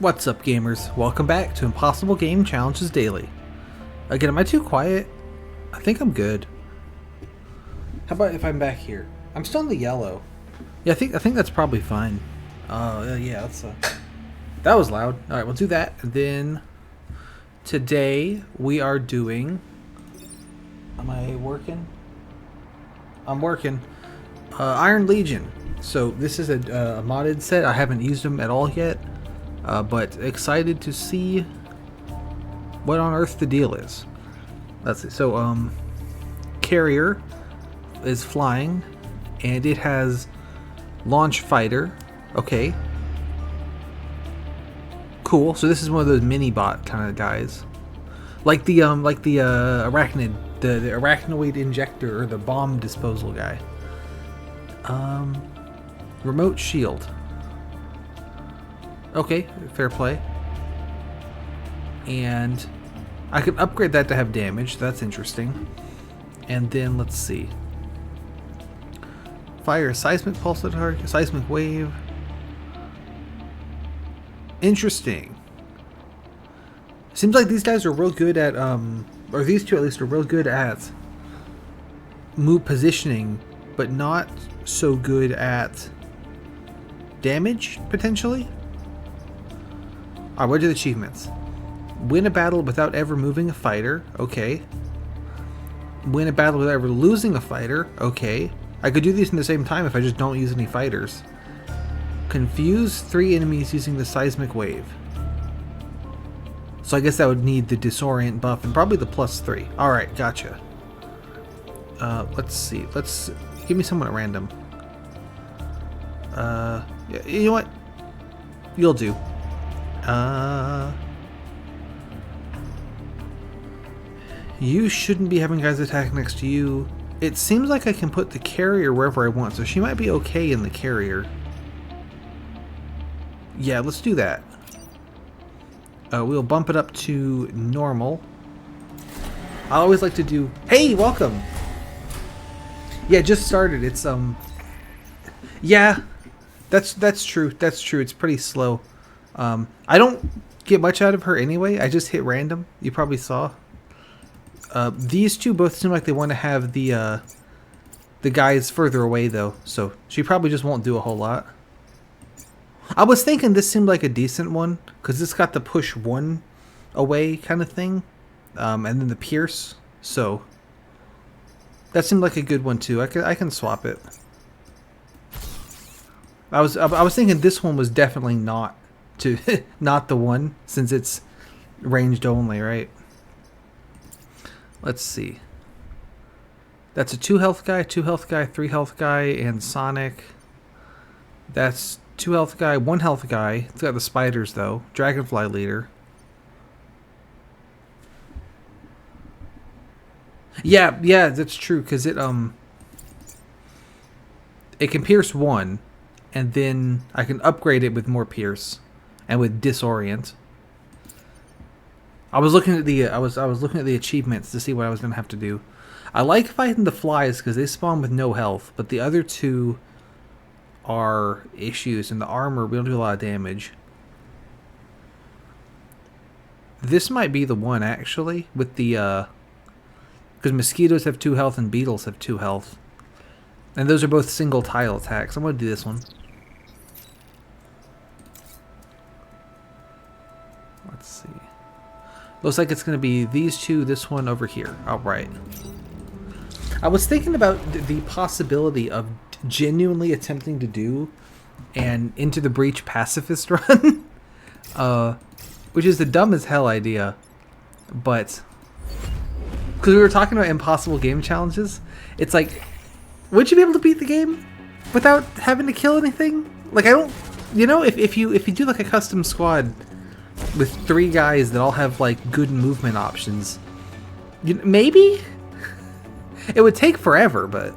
What's up, gamers? Welcome back to Impossible Game Challenges Daily. Again, am I too quiet? I think I'm good. How about if I'm back here? I'm still in the yellow. Yeah, I think that's probably fine. Yeah, that was loud. All right, we'll do that. And then today we are doing. Am I working? I'm working. Iron Legion. So this is a modded set. I haven't used them at all yet. But excited to see what on earth the deal is. Let's see. So, carrier is flying, and it has launch fighter. Okay. Cool. So this is one of those mini bot kind of guys, like the arachnid, the arachnoid injector or the bomb disposal guy. Remote shield. Okay, fair play. And I can upgrade that to have damage. That's interesting. And then let's see. Fire a seismic pulse at target, seismic wave. Interesting. Seems like these guys are real good at or these two at least are real good at move positioning, but not so good at damage potentially. Alright, what are the achievements? Win a battle without ever moving a fighter. Okay. Win a battle without ever losing a fighter. Okay. I could do these in the same time if I just don't use any fighters. Confuse 3 enemies using the seismic wave. So I guess that would need the disorient buff and probably the +3. Alright, gotcha. Let's see. Let's give me someone at random. Yeah, you know what? You'll do. You shouldn't be having guys attack next to you. It seems like I can put the carrier wherever I want, so she might be okay in the carrier. Yeah, let's do that. We'll bump it up to normal. I always like to do... Hey, welcome! Yeah, just started. It's, Yeah, that's true. That's true. It's pretty slow. I don't get much out of her anyway. I just hit random. You probably saw. These two both seem like they want to have the guys further away though, so she probably just won't do a whole lot. I was thinking this seemed like a decent one because it's got the push one away kind of thing, and then the pierce. So that seemed like a good one too. I can swap it. I was thinking this one was definitely not the one, since it's ranged only, right? Let's see. That's a 2 health guy, 2 health guy, 3 health guy, and Sonic. That's 2 health guy, 1 health guy. It's got the spiders though. Dragonfly leader. Yeah, that's true, because it can pierce 1, and then I can upgrade it with more pierce. And with disorient. I was looking at the I was looking at the achievements to see what I was gonna have to do. I like fighting the flies because they spawn with no health, but the other two are issues, and the armor we don't do a lot of damage. This might be the one actually with the because mosquitoes have 2 health and beetles have 2 health, and those are both single tile attacks. I'm gonna do this one. Let's see. Looks like it's going to be these two, this one over here. Alright. I was thinking about the possibility of genuinely attempting to do an Into the Breach pacifist run. Which is the dumb as hell idea. But because we were talking about impossible game challenges, it's like, would you be able to beat the game without having to kill anything? Like, I don't... You know, if you do like a custom squad with 3 guys that all have like good movement options, maybe it would take forever, but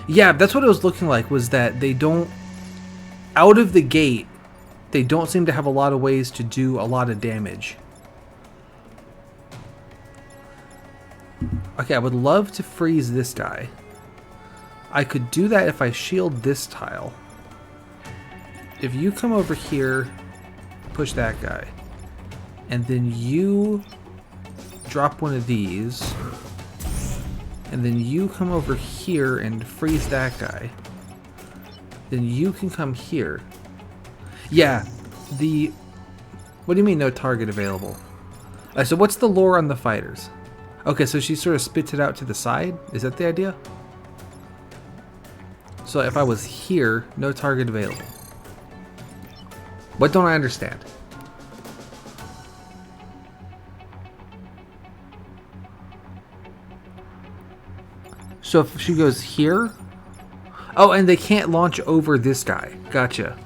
yeah, that's what it was looking like, was that they don't, out of the gate, they don't seem to have a lot of ways to do a lot of damage. Okay, I would love to freeze this guy. I could do that if I shield this tile. if you come over here, push that guy, and then you drop one of these, and then you come over here and freeze that guy, then you can come here. Yeah, what do you mean no target available? So what's the lore on the fighters? Okay, so she sort of spits it out to the side? Is that the idea? So if I was here, no target available. What don't I understand? So if she goes here... Oh, and they can't launch over this guy. Gotcha.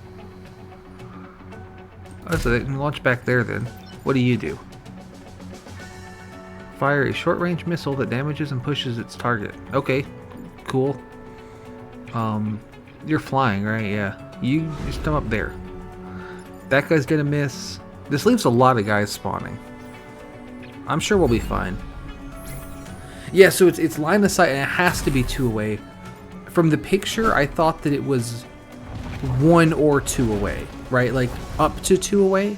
Oh, so they can launch back there then. What do you do? Fire a short-range missile that damages and pushes its target. Okay, cool. You're flying, right? Yeah. You just come up there. That guy's gonna miss. This leaves a lot of guys spawning. I'm sure we'll be fine. Yeah, so it's line of sight and it has to be 2 away. From the picture, I thought that it was 1 or 2 away, right? Like up to 2 away,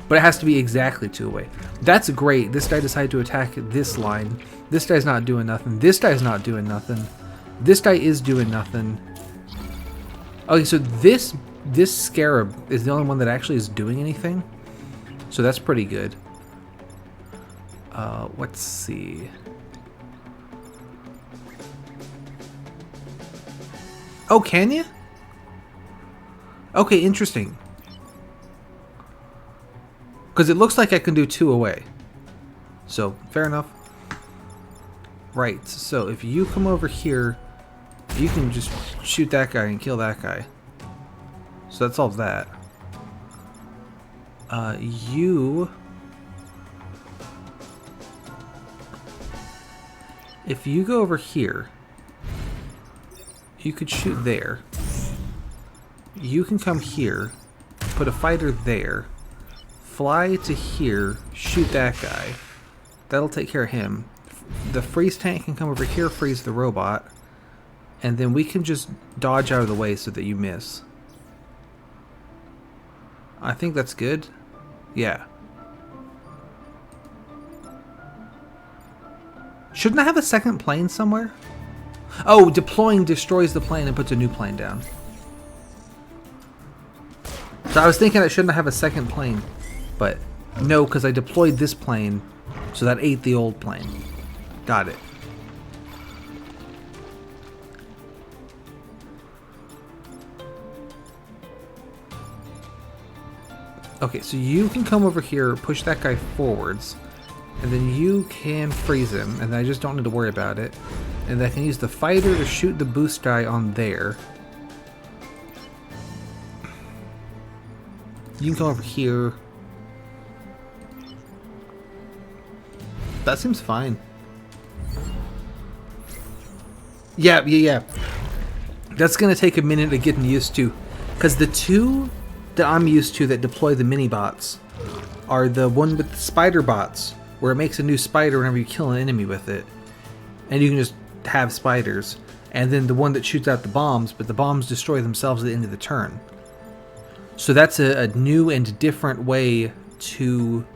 but it has to be exactly 2 away. That's great. This guy decided to attack this line. This guy's not doing nothing. This guy's not doing nothing. This guy is doing nothing. Okay, so this scarab is the only one that actually is doing anything. So that's pretty good. Let's see. Oh, can you? Okay, interesting. Because it looks like I can do 2 away. So, fair enough. Right, so if you come over here, you can just shoot that guy and kill that guy. So that solves that. If you go over here, you could shoot there. You can come here, put a fighter there, fly to here, shoot that guy. That'll take care of him. The freeze tank can come over here, freeze the robot, and then we can just dodge out of the way so that you miss. I think that's good. Yeah. Shouldn't I have a second plane somewhere? Oh, deploying destroys the plane and puts a new plane down. So I was thinking I shouldn't have a second plane, but no, because I deployed this plane, so that ate the old plane. Got it. Okay, so you can come over here, push that guy forwards, and then you can freeze him, and I just don't need to worry about it. And I can use the fighter to shoot the boost guy on there. You can come over here. That seems fine. Yeah. That's gonna take a minute of getting used to, because the 2 that I'm used to that deploy the mini bots are the one with the spider bots, where it makes a new spider whenever you kill an enemy with it, and you can just have spiders, and then the one that shoots out the bombs, but the bombs destroy themselves at the end of the turn. So that's a new and different way to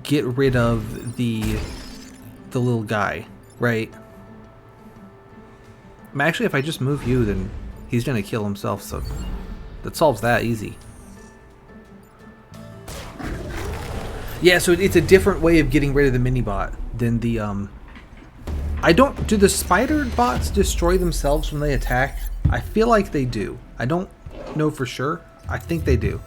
get rid of the little guy, right? Actually, if I just move you, then he's gonna kill himself, so that solves that easy. Yeah, so it's a different way of getting rid of the mini-bot than the, do the spider bots destroy themselves when they attack? I feel like they do. I don't know for sure. I think they do.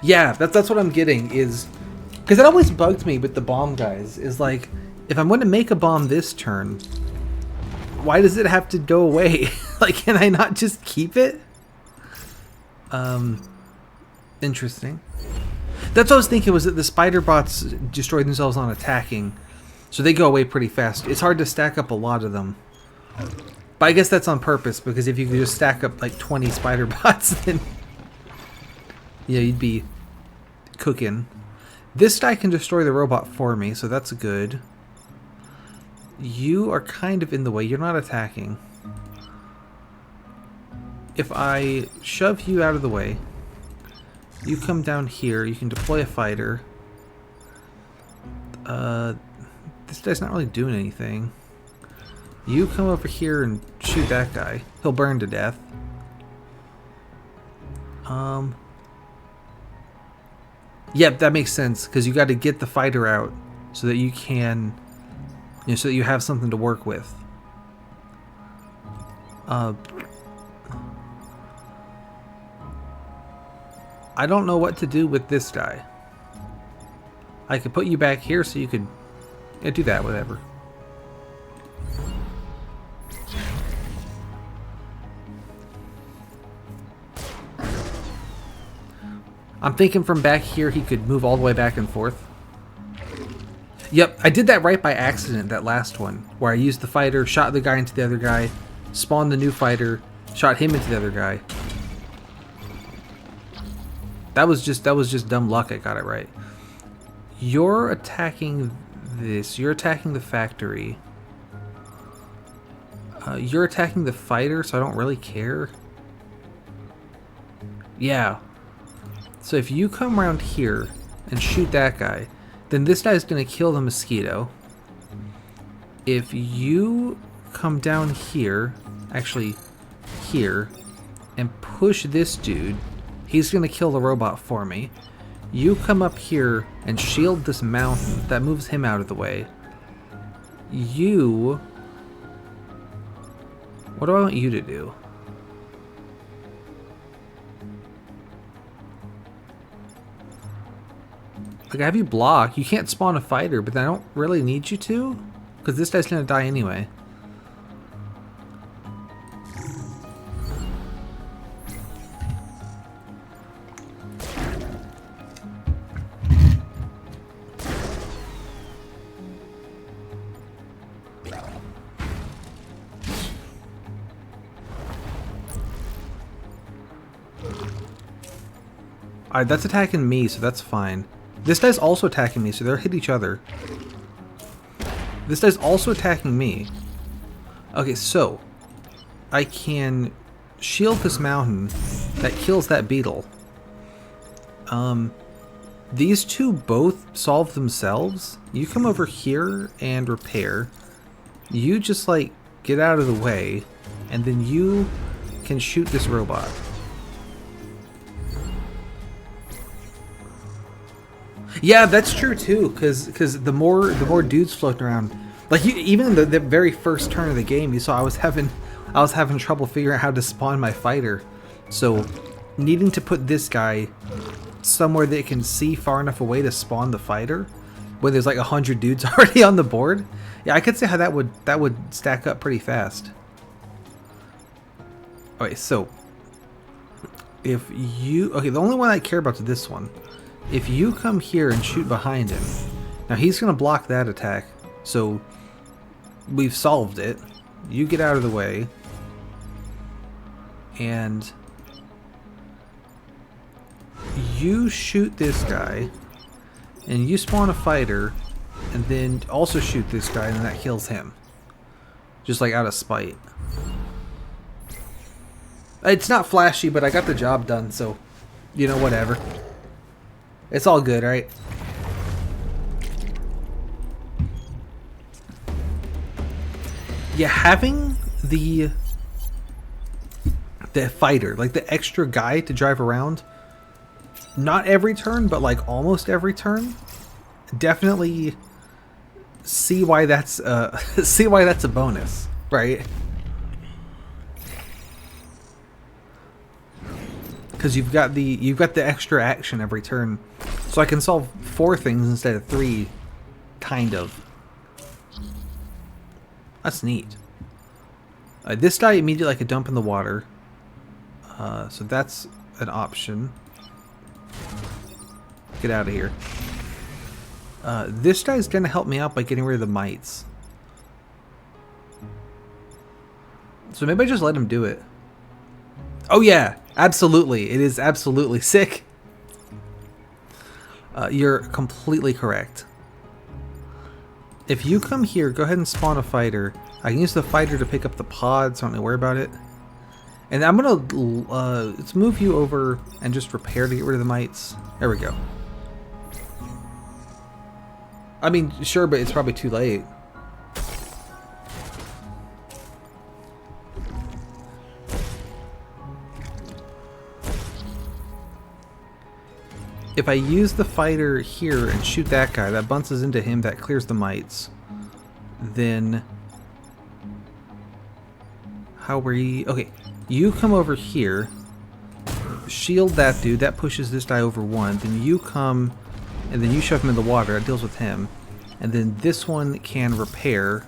Yeah, that's what I'm getting, is... Because it always bugged me with the bomb guys, is like, if I'm going to make a bomb this turn, why does it have to go away? Like, can I not just keep it? Interesting. That's what I was thinking, was that the spider bots destroy themselves on attacking, so they go away pretty fast. It's hard to stack up a lot of them. But I guess that's on purpose, because if you could just stack up like 20 spider bots, then yeah, you'd be cooking. This guy can destroy the robot for me, so that's good. You are kind of in the way. You're not attacking. if I shove you out of the way, you come down here, you can deploy a fighter. This guy's not really doing anything. You come over here and shoot that guy. He'll burn to death. Yep, that makes sense, because you got to get the fighter out so that you can, so that you have something to work with. I don't know what to do with this guy. I could put you back here so you could do that, whatever. I'm thinking from back here he could move all the way back and forth. Yep, I did that right by accident, that last one, where I used the fighter, shot the guy into the other guy, spawned the new fighter, shot him into the other guy. That was just dumb luck. I got it right. You're attacking this. You're attacking the factory. You're attacking the fighter, so I don't really care. Yeah. So if you come around here and shoot that guy, then this guy's going to kill the mosquito. If you come down here, actually here, and push this dude, he's going to kill the robot for me. You come up here and shield this mountain. That moves him out of the way. You... What do I want you to do? Like, I have you block. You can't spawn a fighter, but I don't really need you to, because this guy's gonna die anyway. Alright, that's attacking me, so that's fine. This guy's also attacking me, so they'll hit each other. This guy's also attacking me. Okay, so I can shield this mountain that kills that beetle. These two both solve themselves. You come over here and repair. You just, like, get out of the way, and then you can shoot this robot. Yeah, that's true too, because the more dudes floating around, like even in the very first turn of the game, you saw I was having trouble figuring out how to spawn my fighter. So needing to put this guy somewhere that it can see far enough away to spawn the fighter, when there's like 100 dudes already on the board. Yeah, I could see how that would stack up pretty fast. Okay, so if you the only one I care about is this one. If you come here and shoot behind him, now he's going to block that attack, so we've solved it. You get out of the way, and you shoot this guy, and you spawn a fighter, and then also shoot this guy, and then that kills him. Just like out of spite. It's not flashy, but I got the job done, so, you know, whatever. It's all good, right? Yeah, having the fighter, like the extra guy to drive around, not every turn, but like almost every turn, definitely see why that's a bonus, right? Because you've got the extra action every turn, so I can solve 4 things instead of 3, kind of. That's neat. This guy immediately I could dump in the water, so that's an option. Get out of here. This guy's gonna help me out by getting rid of the mites, so maybe I just let him do it. Oh yeah, absolutely. It is absolutely sick. You're completely correct. If you come here, go ahead and spawn a fighter. I can use the fighter to pick up the pods, so I don't need to worry about it. And I'm gonna let's move you over and just repair to get rid of the mites. There we go. I mean, sure, but it's probably too late. If I use the fighter here and shoot that guy, that bounces into him, that clears the mites. Then how were you? Okay, you come over here, shield that dude, that pushes this guy over one. Then you come, and then you shove him in the water, it deals with him. And then this one can repair.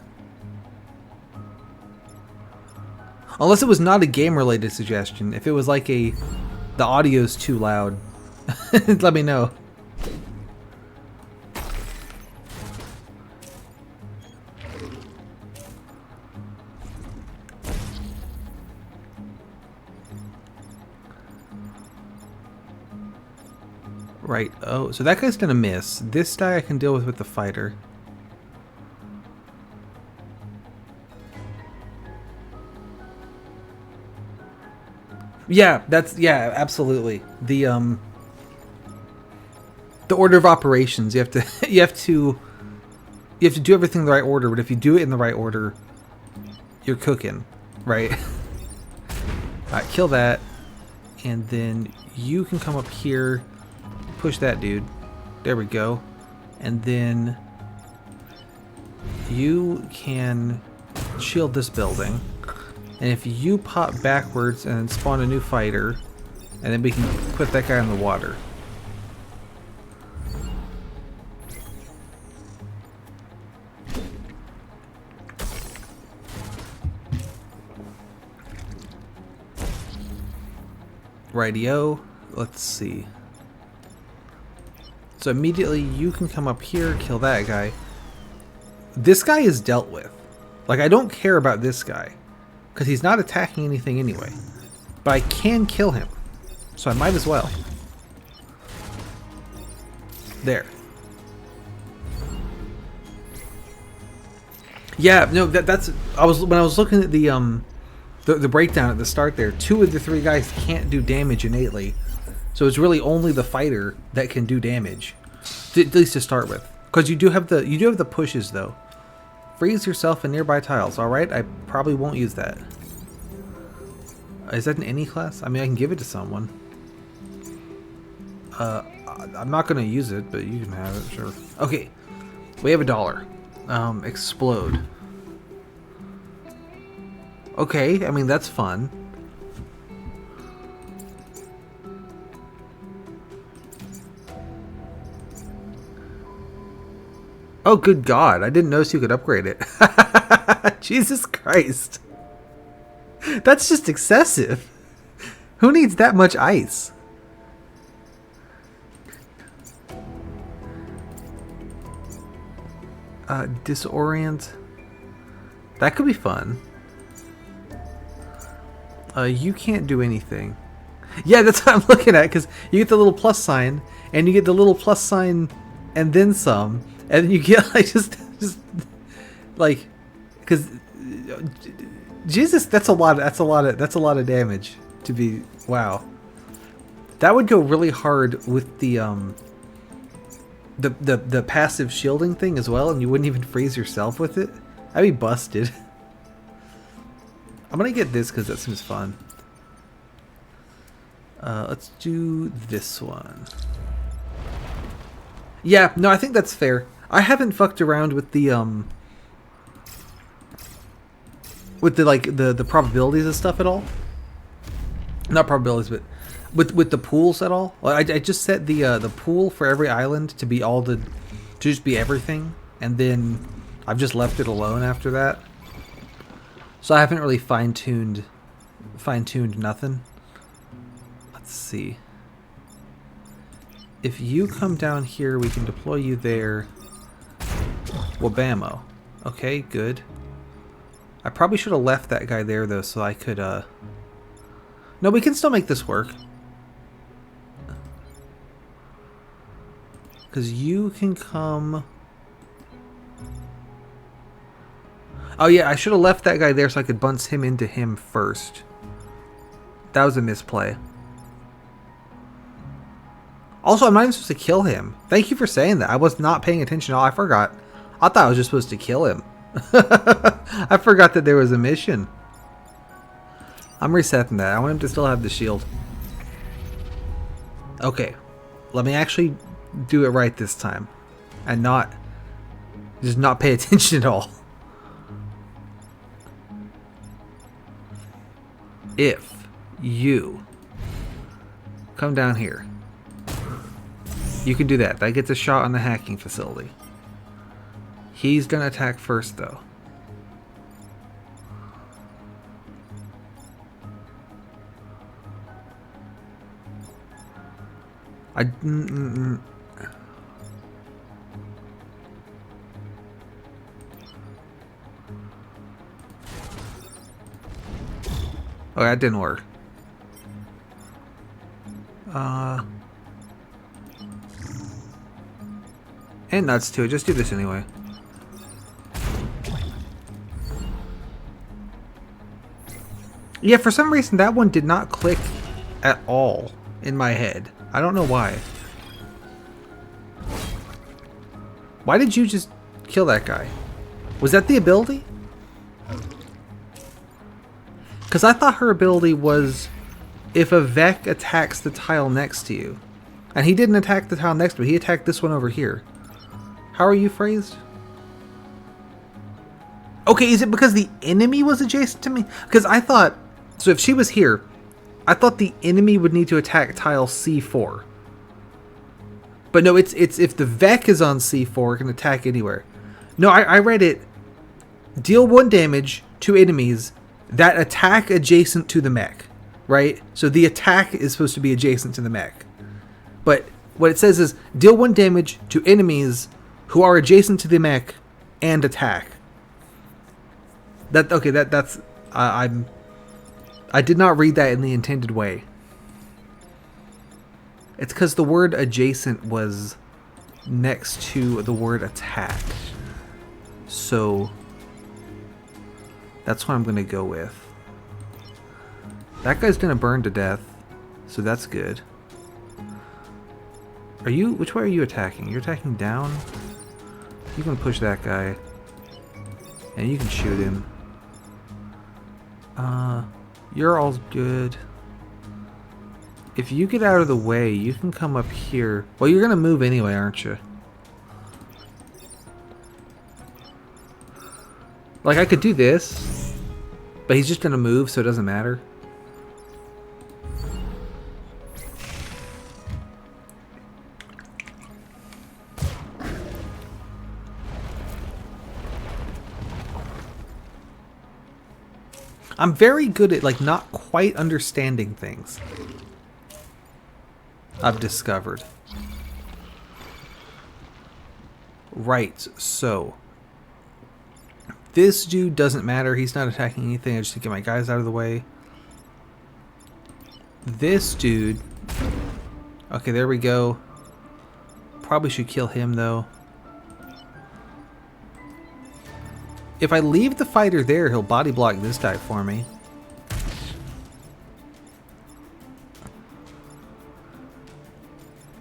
Unless it was not a game-related suggestion. If it was like the audio's too loud, let me know. Right, oh, so that guy's gonna miss. This guy I can deal with the fighter. Yeah, yeah, absolutely. The order of operations, you have to you have to do everything in the right order, but if you do it in the right order, you're cooking, right? Alright, kill that. And then you can come up here, push that dude. There we go. And then you can shield this building. And if you pop backwards and spawn a new fighter, and then we can put that guy in the water. Rightio, let's see. So immediately you can come up here, kill that guy. This guy is dealt with. Like, I don't care about this guy, because he's not attacking anything anyway. But I can kill him, so I might as well. There. Yeah, no, that's when I was looking at the breakdown at the start there, 2 of the 3 guys can't do damage innately. So it's really only the fighter that can do damage, at least to start with. Because you do have the pushes though. Freeze yourself in nearby tiles. All right, I probably won't use that. Is that an any class? I mean, I can give it to someone. I'm not gonna use it, but you can have it, sure. Okay, we have $1. Explode. Okay, I mean, that's fun. Oh, good God. I didn't notice you could upgrade it. Jesus Christ. That's just excessive. Who needs that much ice? Disorient. That could be fun. You can't do anything. Yeah, that's what I'm looking at, because you get the little plus sign, and you get the little plus sign, and then some, and then you get like just like, because Jesus, that's a lot of damage to be. Wow, that would go really hard with the passive shielding thing as well, and you wouldn't even freeze yourself with it. I'd be busted. I'm gonna get this because that seems fun. Let's do this one. Yeah, no, I think that's fair. I haven't fucked around with the like the probabilities of stuff at all. Not probabilities, but with the pools at all. I just set the pool for every island to be to just be everything, and then I've just left it alone after that. So I haven't really fine-tuned nothing. Let's see. If you come down here, we can deploy you there. Wabamo. Okay, good. I probably should have left that guy there though, so I could No, we can still make this work. Because you can come... Oh yeah, I should have left that guy there so I could bounce him into him first. That was a misplay. Also, I'm not even supposed to kill him. Thank you for saying that. I was not paying attention at all. I forgot. I thought I was just supposed to kill him. I forgot that there was a mission. I'm resetting that. I want him to still have the shield. Okay. Let me actually do it right this time. And just not pay attention at all. If you come down here, you can do that. That gets a shot on the hacking facility. He's gonna attack first, though. Oh, that didn't work. And nuts too. Just do this anyway. Yeah, for some reason that one did not click at all in my head. I don't know why. Why did you just kill that guy? Was that the ability? Because I thought her ability was if a Vek attacks the tile next to you. And he didn't attack the tile next to me. He attacked this one over here. How are you phrased? Okay, is it because the enemy was adjacent to me? Because I thought... So if she was here, I thought the enemy would need to attack tile C4. But no, it's if the Vek is on C4, it can attack anywhere. No, I read it. Deal 1 damage to enemies that attack adjacent to the mech. Right? So the attack is supposed to be adjacent to the mech. But what it says is deal 1 damage to enemies who are adjacent to the mech and attack. That's I did not read that in the intended way. It's because the word adjacent was next to the word attack. So that's what I'm going to go with. That guy's going to burn to death. So that's good. Which way are you attacking? You're attacking down? You can push that guy. And you can shoot him. You're all good. If you get out of the way, you can come up here. Well, you're gonna move anyway, aren't you? Like, I could do this, but he's just gonna move, so it doesn't matter. I'm very good at, like, not quite understanding things. I've discovered. Right, so. This dude doesn't matter. He's not attacking anything. I just need to get my guys out of the way. This dude. Okay, there we go. Probably should kill him, though. If I leave the fighter there, he'll body block this guy for me.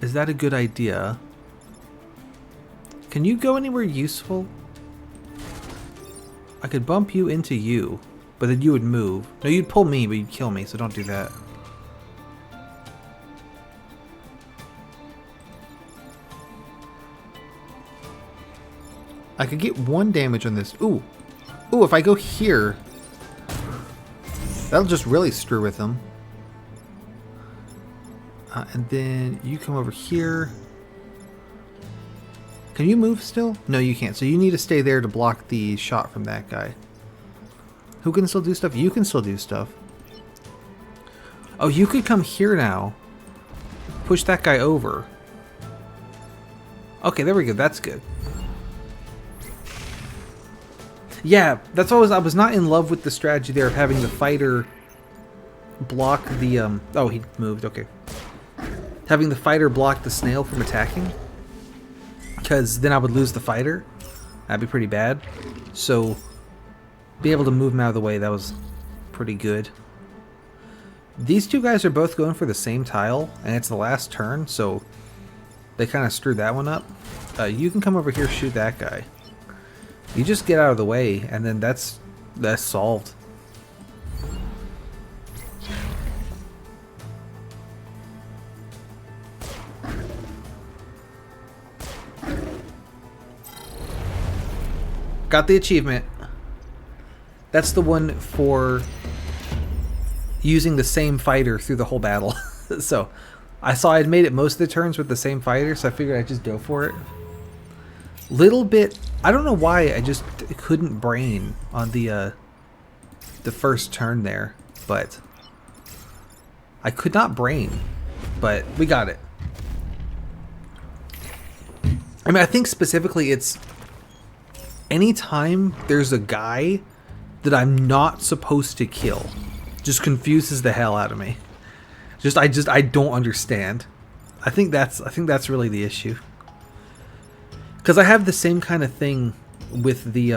Is that a good idea? Can you go anywhere useful? I could bump you into you, but then you would move. No, you'd pull me, but you'd kill me, so don't do that. I could get 1 damage on this. Ooh. Ooh, if I go here, that'll just really screw with them. And then you come over here. Can you move still? No, you can't. So you need to stay there to block the shot from that guy. Who can still do stuff? You can still do stuff. Oh, you could come here now. Push that guy over. Okay, there we go. That's good. Yeah, that's always... I was not in love with the strategy there of having the fighter block the... Oh, he moved. Okay. Having the fighter block the snail from attacking. Because then I would lose the fighter. That'd be pretty bad. So, being able to move him out of the way, that was pretty good. These two guys are both going for the same tile, and it's the last turn, so they kind of screwed that one up. You can come over here, shoot that guy. You just get out of the way, and then that's solved. Got the achievement. That's the one for using the same fighter through the whole battle. So I saw I'd made it most of the turns with the same fighter, so I figured I'd just go for it. Little bit, I don't know why I just couldn't brain on the first turn there, but I could not brain, but we got it. I mean, I think specifically it's anytime there's a guy that I'm not supposed to kill, just confuses the hell out of me. I don't understand. I think that's really the issue. Because I have the same kind of thing with the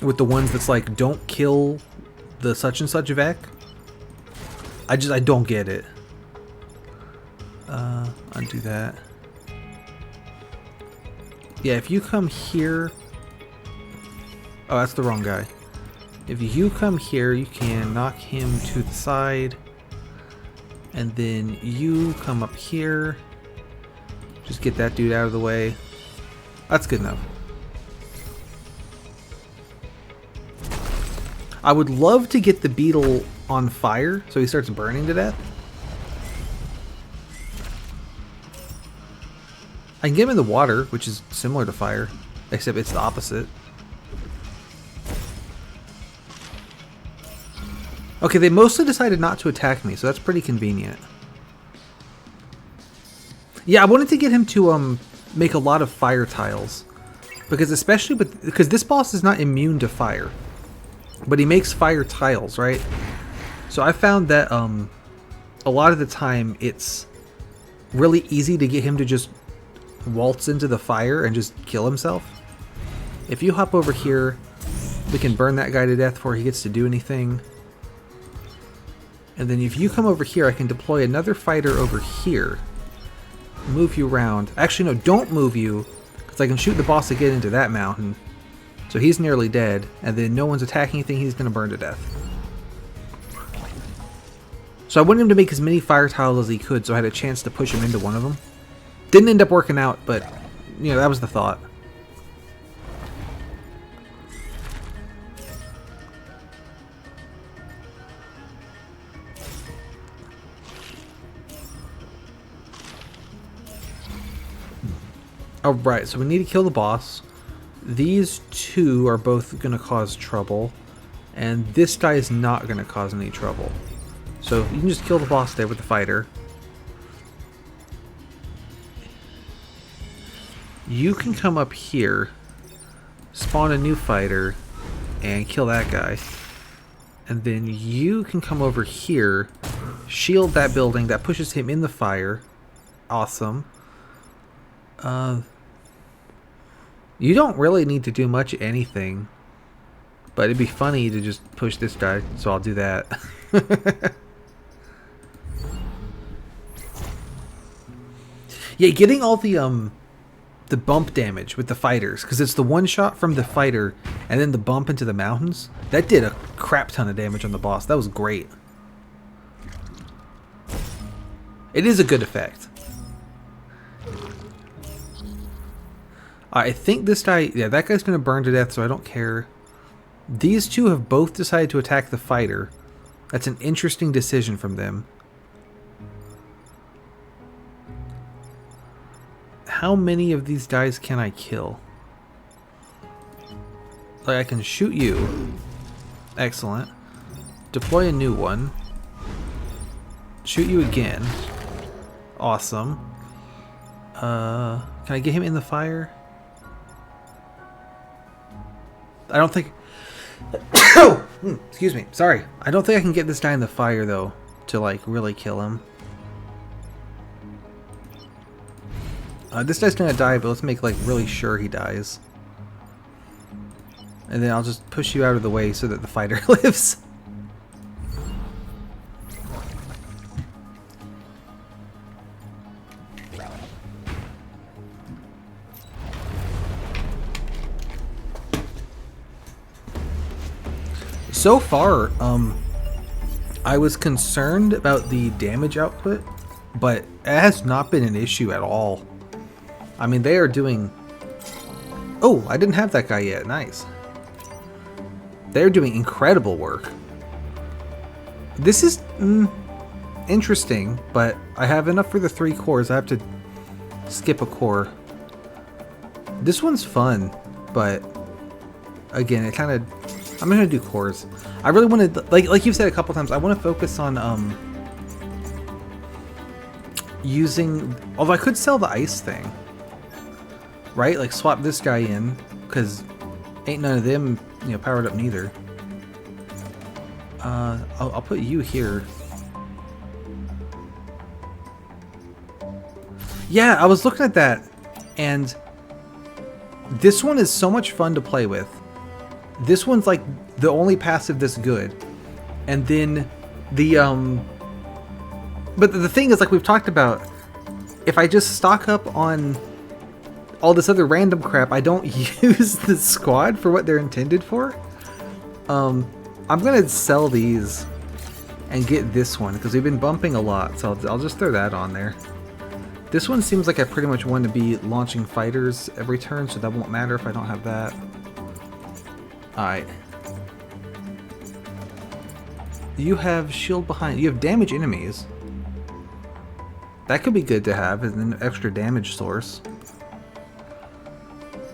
ones that's like, don't kill the such and such Vec. I don't get it. Undo that. Yeah, if you come here... Oh, that's the wrong guy. If you come here, you can knock him to the side. And then you come up here. Just get that dude out of the way. That's good enough. I would love to get the beetle on fire so he starts burning to death. I can get him in the water, which is similar to fire, except it's the opposite. Okay, they mostly decided not to attack me, so that's pretty convenient. Yeah, I wanted to get him to make a lot of fire tiles, because because this boss is not immune to fire, but he makes fire tiles, right? So I found that a lot of the time it's really easy to get him to just waltz into the fire and just kill himself. If you hop over here, we can burn that guy to death before he gets to do anything. And then if you come over here, I can deploy another fighter over here. Move you around. Actually, no, don't move you, because I can shoot the boss again into that mountain. So he's nearly dead, and then no one's attacking anything, he's going to burn to death. So I wanted him to make as many fire tiles as he could, so I had a chance to push him into one of them. Didn't end up working out, but, you know, that was the thought. Alright, so we need to kill the boss. These two are both going to cause trouble. And this guy is not going to cause any trouble. So you can just kill the boss there with the fighter. You can come up here, spawn a new fighter, and kill that guy. And then you can come over here, shield that building, that pushes him in the fire. Awesome. You don't really need to do much anything, but it'd be funny to just push this guy, so I'll do that. Yeah, getting all the bump damage with the fighters, because it's the one shot from the fighter and then the bump into the mountains. That did a crap ton of damage on the boss. That was great. It is a good effect. I think this guy, yeah, that guy's going to burn to death, so I don't care. These two have both decided to attack the fighter. That's an interesting decision from them. How many of these guys can I kill? Like, I can shoot you. Excellent. Deploy a new one. Shoot you again. Awesome. Can I get him in the fire? I don't think... Excuse me. Sorry. I don't think I can get this guy in the fire, though, to, like, really kill him. This guy's gonna die, but let's make, like, really sure he dies. And then I'll just push you out of the way so that the fighter lives. So far, I was concerned about the damage output, but it has not been an issue at all. I mean, they are doing... Oh, I didn't have that guy yet. Nice. They're doing incredible work. This is interesting, but I have enough for the 3 cores. I have to skip a core. This one's fun, but again, it kind of... I'm gonna do cores. I really want to, like you've said a couple times, I want to focus on using... Although I could sell the ice thing, right? Like swap this guy in, because ain't none of them, you know, powered up neither. I'll put you here. Yeah, I was looking at that, and this one is so much fun to play with. This one's like the only passive that's good. And then the but the thing is, like we've talked about, if I just stock up on all this other random crap, I don't use the squad for what they're intended for. I'm gonna sell these and get this one because we've been bumping a lot, so I'll just throw that on there. This one seems like I pretty much want to be launching fighters every turn, so that won't matter if I don't have that. Alright. You have shield behind. You have damage enemies. That could be good to have as an extra damage source.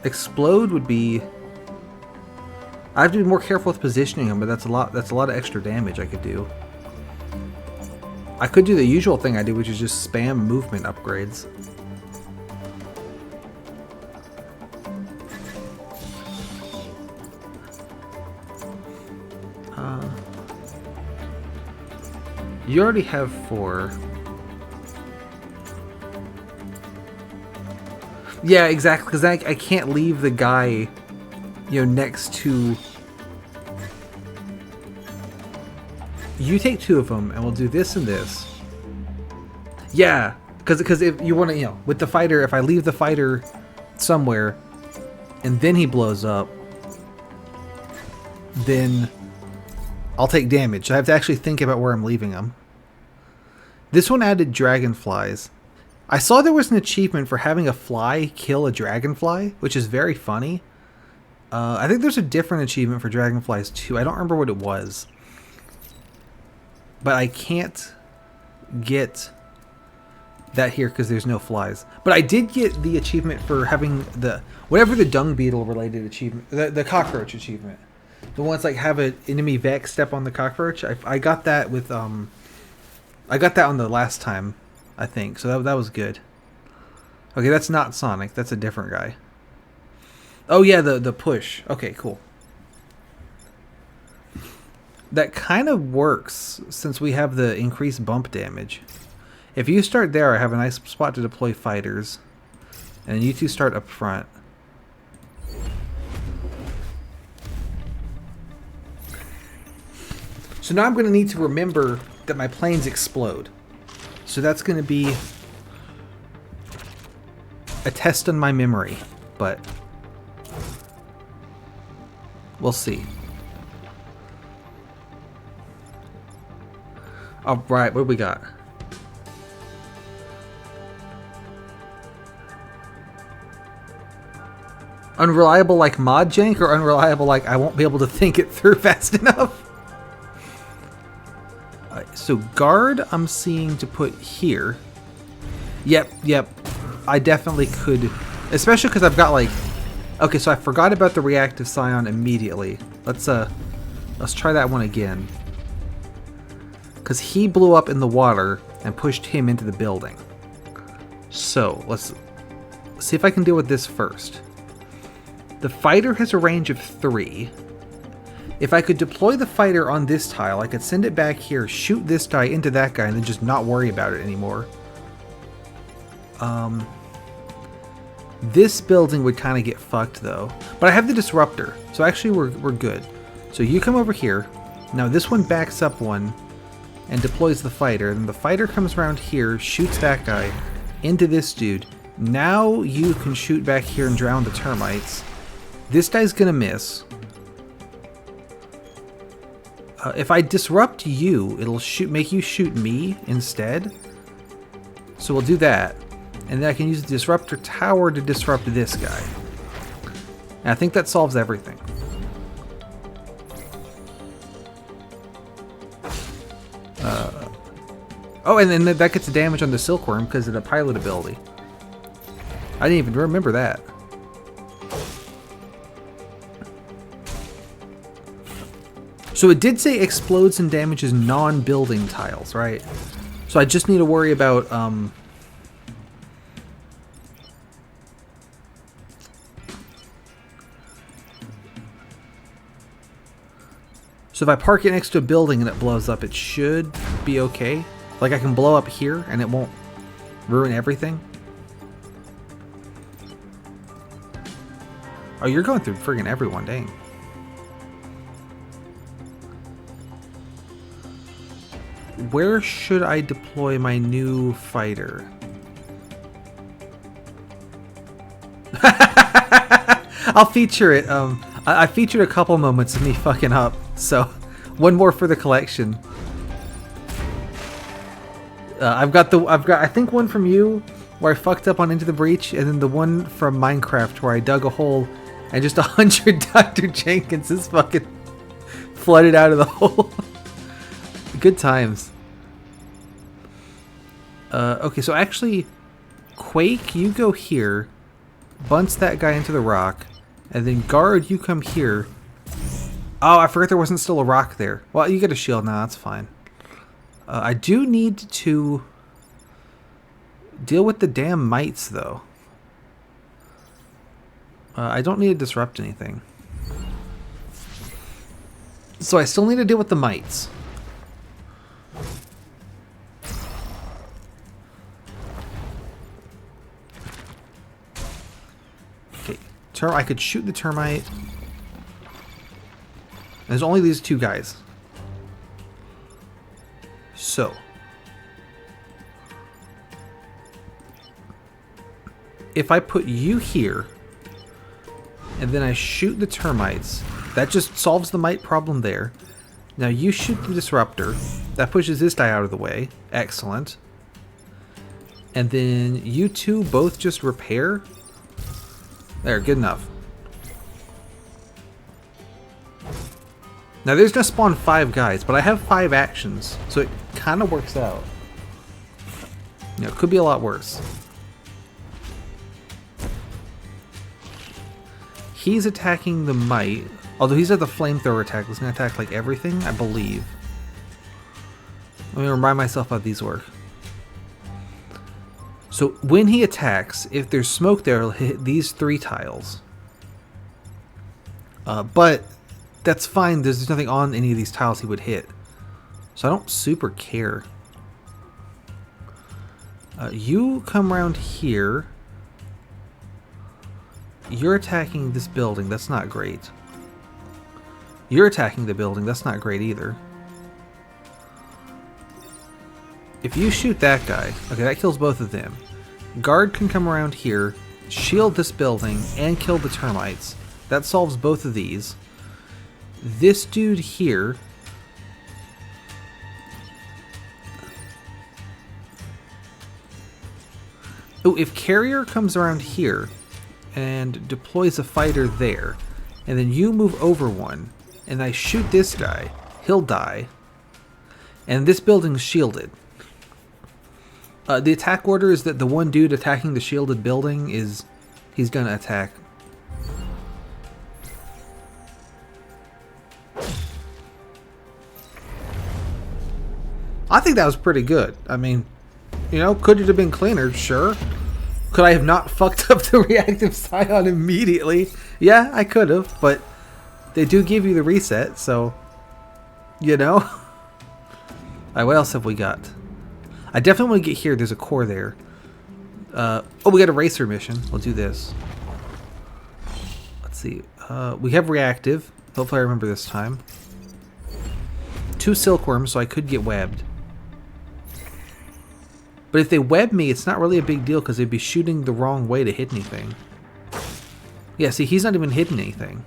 Explode would be... I have to be more careful with positioning them, but that's a lot of extra damage I could do. I could do the usual thing I do, which is just spam movement upgrades. You already have 4. Yeah, exactly, because I can't leave the guy, you know, next to... You take 2 of them, and we'll do this and this. Yeah, because if you want to, you know, with the fighter, if I leave the fighter somewhere, and then he blows up, then I'll take damage. I have to actually think about where I'm leaving them. This one added dragonflies. I saw there was an achievement for having a fly kill a dragonfly, which is very funny. I think there's a different achievement for dragonflies too. I don't remember what it was. But I can't get that here because there's no flies. But I did get the achievement for having the... Whatever the dung beetle related achievement... The cockroach achievement. The ones like have an enemy Vex step on the cockroach. I got that with... I got that on the last time, I think. So that was good. Okay, that's not Sonic. That's a different guy. Oh yeah, the push. Okay, cool. That kind of works since we have the increased bump damage. If you start there, I have a nice spot to deploy fighters. And you two start up front. So now I'm going to need to remember that my planes explode. So that's going to be a test on my memory, but we'll see. All right, what do we got? Unreliable like mod jank, or unreliable like I won't be able to think it through fast enough? So guard I'm seeing to put here. Yep. I definitely could, especially because I've got like... Okay, so I forgot about the reactive scion immediately. Let's try that one again. Because he blew up in the water and pushed him into the building. So, let's see if I can deal with this first. The fighter has a range of 3. If I could deploy the fighter on this tile, I could send it back here, shoot this guy into that guy, and then just not worry about it anymore. This building would kind of get fucked, though. But I have the disruptor, so actually we're good. So you come over here. Now this one backs up one and deploys the fighter. Then the fighter comes around here, shoots that guy into this dude. Now you can shoot back here and drown the termites. This guy's gonna miss. If I disrupt you, it'll make you shoot me instead. So we'll do that. And then I can use the disruptor tower to disrupt this guy. And I think that solves everything. Oh, and then that gets damage on the Silkworm because of the pilot ability. I didn't even remember that. So it did say explodes and damages non-building tiles, right? So I just need to worry about so if I park it next to a building and it blows up, it should be okay. Like I can blow up here and it won't ruin everything. Oh, you're going through friggin' everyone, dang. Where should I deploy my new fighter? I'll feature it. I featured a couple moments of me fucking up, so one more for the collection. I've got I think one from you where I fucked up on Into the Breach, and then the one from Minecraft where I dug a hole and just 100 Dr. Jenkinses fucking flooded out of the hole. Good times. Okay, so actually, Quake, you go here, bunts that guy into the rock, and then Guard, you come here. Oh, I forgot there wasn't still a rock there. Well, you get a shield now, that's fine. I do need to deal with the damn mites, though. I don't need to disrupt anything. So I still need to deal with the mites. Okay, I could shoot the termite. There's only these two guys. So, if I put you here, and then I shoot the termites, that just solves the mite problem there. Now you shoot the disruptor, that pushes this guy out of the way. Excellent. And then you two both just repair. There, good enough. Now there's gonna spawn 5 guys, but I have 5 actions, so it kind of works out. You know, it could be a lot worse. He's attacking the mite, although he's at the flamethrower attack. He's gonna attack like everything, I believe. Let me remind myself how these work. So when he attacks, if there's smoke there, it'll hit these 3 tiles. But that's fine, there's nothing on any of these tiles he would hit. So I don't super care. You come around here. You're attacking this building, that's not great. You're attacking the building, that's not great either. If you shoot that guy, okay, that kills both of them. Guard can come around here, shield this building, and kill the termites. That solves both of these. This dude here oh, if Carrier comes around here and deploys a fighter there, and then you move over one, and I shoot this guy, he'll die. And this building's shielded. The attack order is that the one dude attacking the shielded building he's gonna attack. I think that was pretty good. I mean, you know, could it have been cleaner? Sure. Could I have not fucked up the reactive scion immediately? Yeah, I could have, but they do give you the reset, so, you know. Alright, what else have we got? I definitely want to get here. There's a core there. Oh, we got a racer mission. We'll do this. Let's see. We have reactive. Hopefully I remember this time. 2 silkworms, so I could get webbed. But if they web me, it's not really a big deal because they'd be shooting the wrong way to hit anything. Yeah, see, he's not even hitting anything.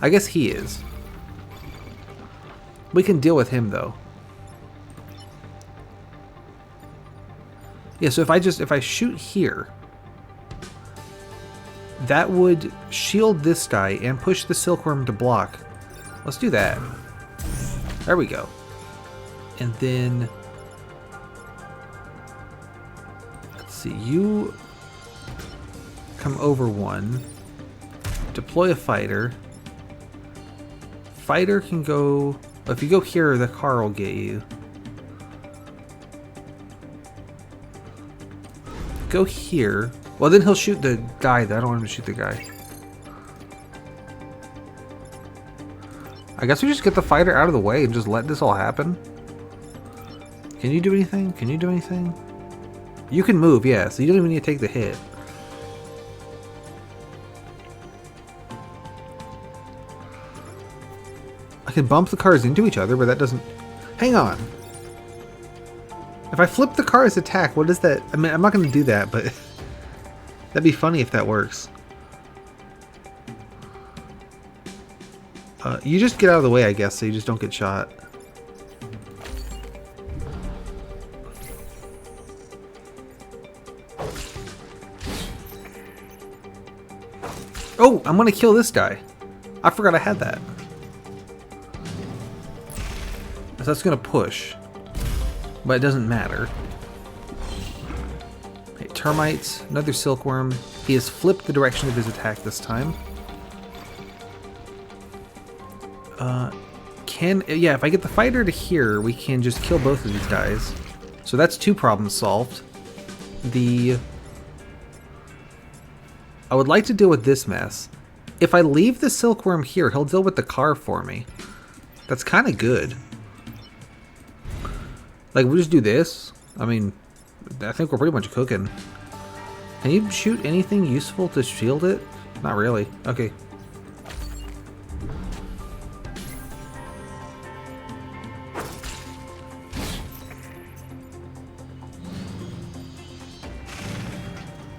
I guess he is. We can deal with him though. Yeah, so if I shoot here, that would shield this guy and push the silkworm to block. Let's do that. There we go. And then let's see, you come over one, deploy a fighter. Fighter can go, if you go here, the car will get you. Go here. Well, then he'll shoot the guy. I don't want him to shoot the guy. I guess we just get the fighter out of the way and just let this all happen. Can you do anything? Can you do anything? You can move, yeah, so you don't even need to take the hit. I can bump the cars into each other, but that doesn't... Hang on. If I flip the car's attack, what is that? I mean, I'm not going to do that, but that'd be funny if that works. You just get out of the way, I guess, so you just don't get shot. Oh, I'm going to kill this guy. I forgot I had that. So that's going to push. But it doesn't matter. Okay, termites, another silkworm. He has flipped the direction of his attack this time. Yeah, if I get the fighter to here, we can just kill both of these guys. So that's 2 problems solved. I would like to deal with this mess. If I leave the silkworm here, he'll deal with the car for me. That's kind of good. Like, we just do this. I mean, I think we're pretty much cooking. Can you shoot anything useful to shield it? Not really. Okay.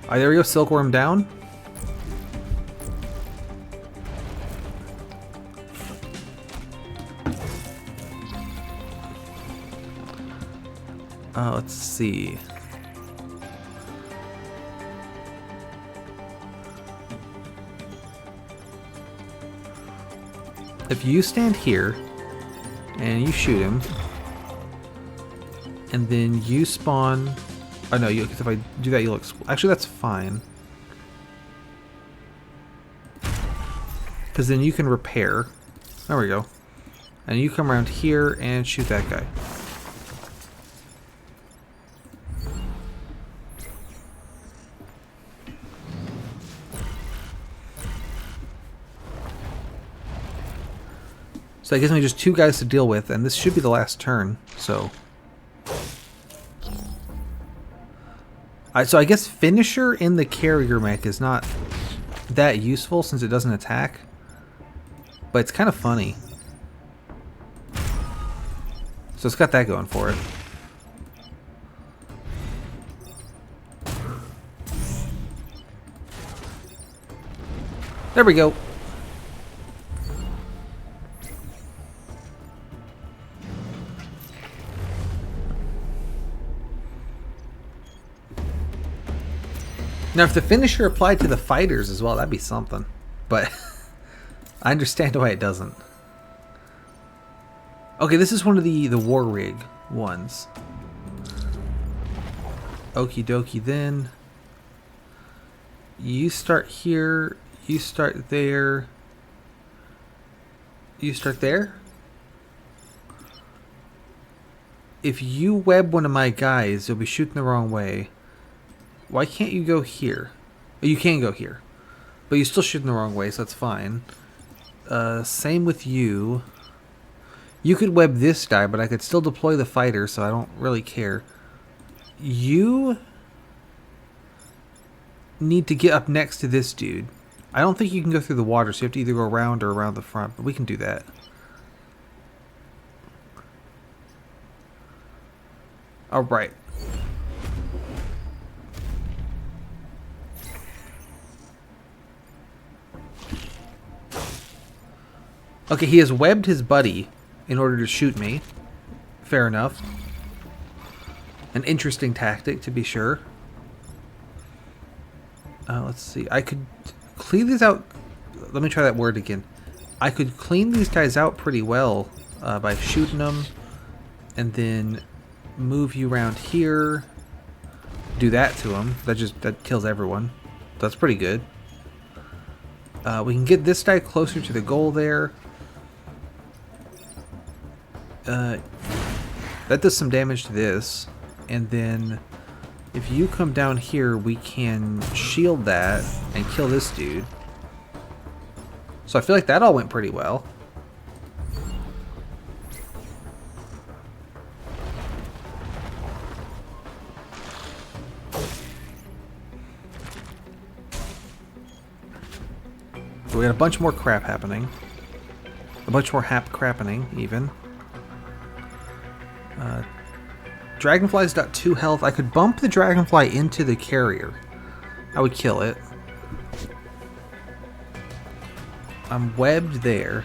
Alright, there we go. Silkworm down. Let's see. If you stand here and you shoot him, and then you spawn. Oh no, because if I do that, you'll actually that's fine. Because then you can repair. There we go. And you come around here and shoot that guy. So that gives me just 2 guys to deal with, and this should be the last turn, so... Alright, so I guess Finisher in the carrier mech is not that useful since it doesn't attack. But it's kind of funny. So it's got that going for it. There we go. Now, if the finisher applied to the fighters as well, that'd be something. But I understand why it doesn't. Okay, this is one of the war rig ones. Okie dokie then. You start here. You start there. You start there. If you web one of my guys, you'll be shooting the wrong way. Why can't you go here? You can go here. But you're still shooting the wrong way, so that's fine. Same with you. You could web this guy, but I could still deploy the fighter, so I don't really care. You need to get up next to this dude. I don't think you can go through the water, so you have to either go around or around the front, but we can do that. Alright. Okay, he has webbed his buddy, in order to shoot me. Fair enough. An interesting tactic, to be sure. Let's see. I could clean these out. Let me try that word again. I could clean these guys out pretty well by shooting them, and then move you around here. Do that to them. That kills everyone. That's pretty good. We can get this guy closer to the goal there. That does some damage to this. And then if you come down here, we can shield that and kill this dude. So I feel like that all went pretty well. We got a bunch more crap happening. A bunch more crappening, even. Dragonfly's got 2 health. I could bump the dragonfly into the carrier. I would kill it. I'm webbed there.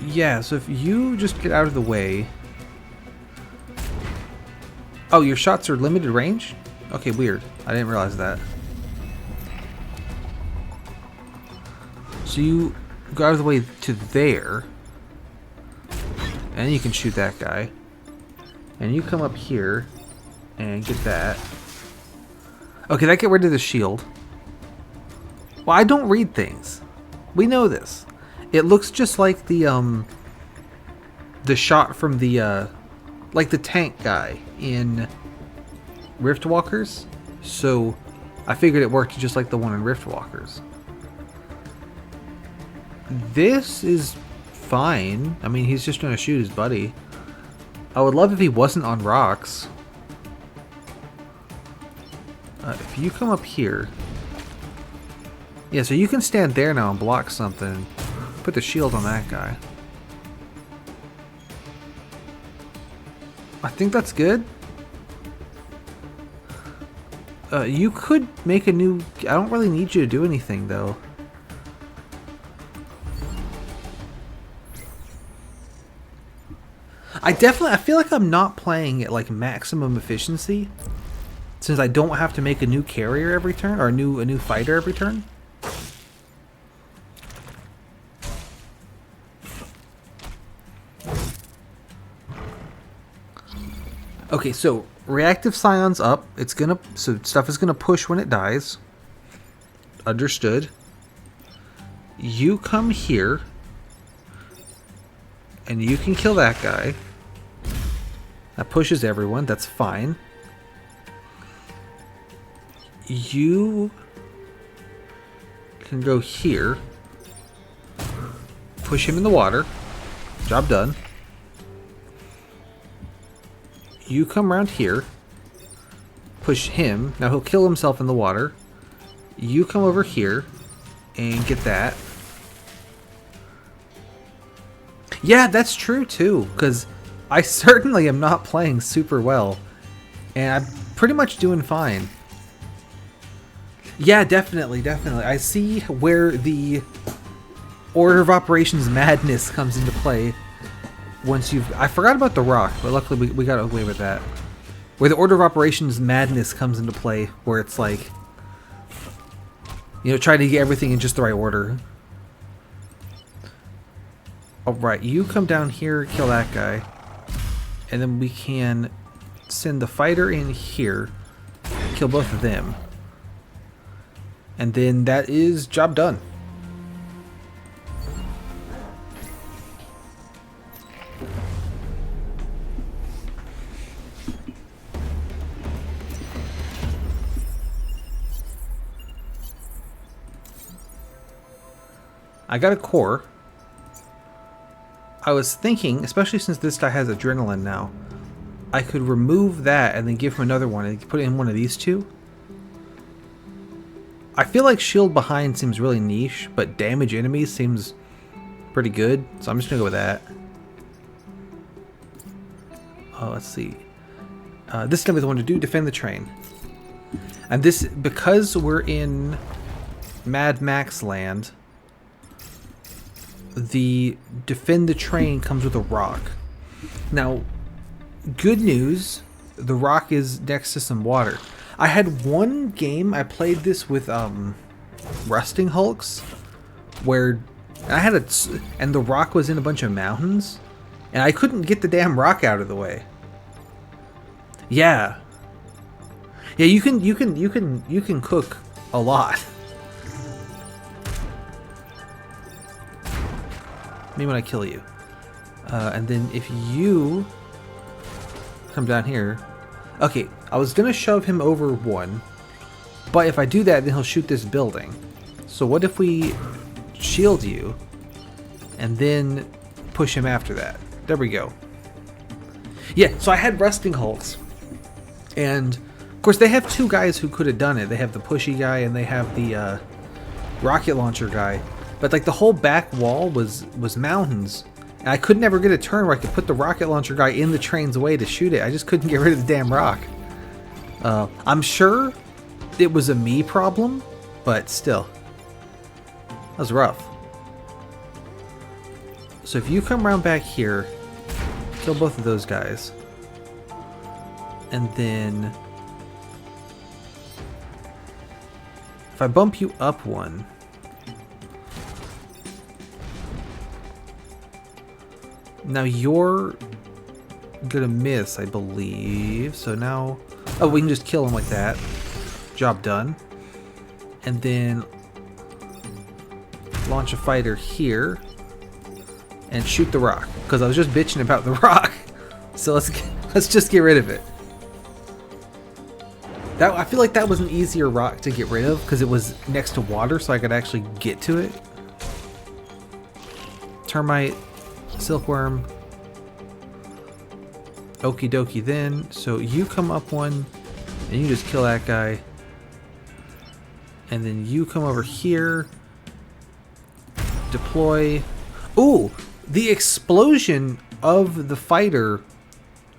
Yeah, so if you just get out of the way... Oh, your shots are limited range? Okay, weird. I didn't realize that. So you go out of the way to there. And you can shoot that guy. And you come up here and get that. Okay, that get rid of the shield. Well, I don't read things. We know this. It looks just like the shot from the like the tank guy in Riftwalkers. So I figured it worked just like the one in Riftwalkers. This is fine. I mean, he's just gonna shoot his buddy. I would love if he wasn't on rocks. If you come up here... Yeah, so you can stand there now and block something. Put the shield on that guy. I think that's good. You could make a new... I don't really need you to do anything, though. I feel like I'm not playing at like maximum efficiency, since I don't have to make a new carrier every turn, or a new fighter every turn. Okay, so reactive scion's up. So stuff is gonna push when it dies. Understood. You come here, and you can kill that guy. That pushes everyone. That's fine. You can go here. Push him in the water. Job done. You come around here. Push him. Now he'll kill himself in the water. You come over here and get that. Yeah, that's true too, because I certainly am not playing super well, and I'm pretty much doing fine. Yeah, definitely. I see where the Order of Operations madness comes into play once you've... I forgot about the rock, but luckily we got away with that. Where the Order of Operations madness comes into play, where it's like, you know, trying to get everything in just the right order. Alright, you come down here, kill that guy. And then we can send the fighter in here, kill both of them. And then that is job done. I got a core. I was thinking, especially since this guy has adrenaline now, I could remove that and then give him another one and put it in one of these two. I feel like shield behind seems really niche, but damage enemies seems pretty good, so I'm just gonna go with that. Let's see. This is gonna be the one to do, defend the train. And this, because we're in Mad Max land, the defend the train comes with a rock. Now, good news, the rock is next to some water. I had one game I played this with rusting hulks where I had and the rock was in a bunch of mountains and I couldn't get the damn rock out of the way. Yeah. Yeah, you can cook a lot. Maybe when I kill you. And then if you come down here. Okay, I was gonna shove him over one, but if I do that, then he'll shoot this building. So what if we shield you and then push him after that? There we go. Yeah, so I had rusting hulks, and of course they have two guys who could have done it. They have the pushy guy and they have the rocket launcher guy. But like the whole back wall was mountains, and I could never get a turn where I could put the rocket launcher guy in the train's way to shoot it. I just couldn't get rid of the damn rock. I'm sure it was a me problem, but still, that was rough. So if you come around back here, kill both of those guys, and then if I bump you up one, now you're gonna miss, I believe. So now, oh, we can just kill him like that. Job done. And then launch a fighter here and shoot the rock, because I was just bitching about the rock. So let's just get rid of it. That, I feel like that was an easier rock to get rid of because it was next to water, so I could actually get to it. Termite, silkworm. Okie dokie then. So you come up one and you just kill that guy. And then you come over here. Deploy. Ooh! The explosion of the fighter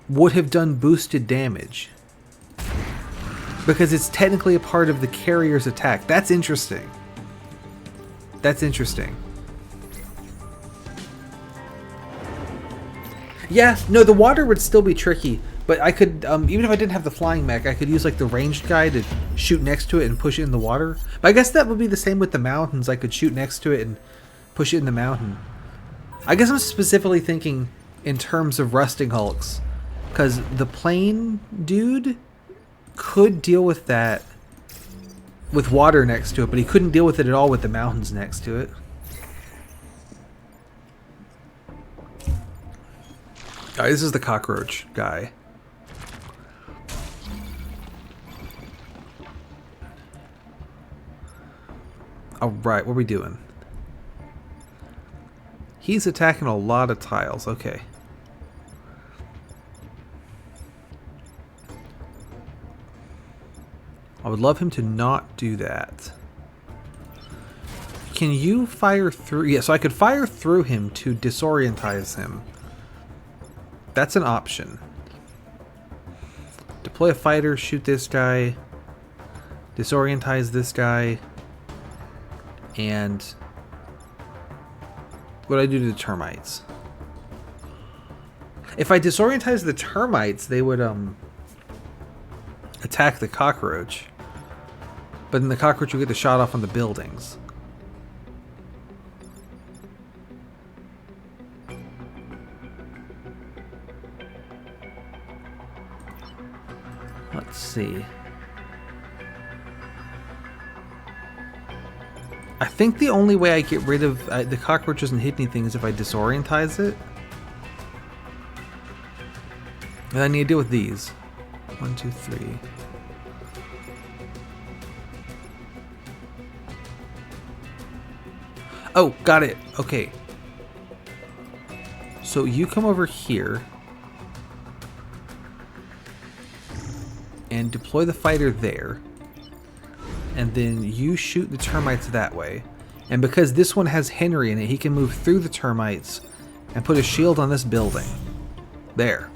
would have done boosted damage. Because it's technically a part of the carrier's attack. That's interesting. That's interesting. Yeah, no, the water would still be tricky, but I could, even if I didn't have the flying mech, I could use like the ranged guy to shoot next to it and push it in the water. But I guess that would be the same with the mountains. I could shoot next to it and push it in the mountain. I guess I'm specifically thinking in terms of rusting hulks, because the plane dude could deal with that with water next to it, but he couldn't deal with it at all with the mountains next to it. Alright, this is the cockroach guy. Alright, what are we doing? He's attacking a lot of tiles, okay. I would love him to not do that. Can you fire through? Yeah, so I could fire through him to disorientize him. That's an option. Deploy a fighter, shoot this guy, disorientize this guy, and what do I do to the termites? If I disorientize the termites, they would attack the cockroach, but then the cockroach will get the shot off on the buildings. Let's see. I think the only way I get rid of the cockroach doesn't hit anything is if I disorientize it. And I need to deal with these. 1, 2, 3. Oh, got it. Okay. So you come over here and deploy the fighter there, and then you shoot the termites that way. And because this one has Henry in it, he can move through the termites and put a shield on this building. There.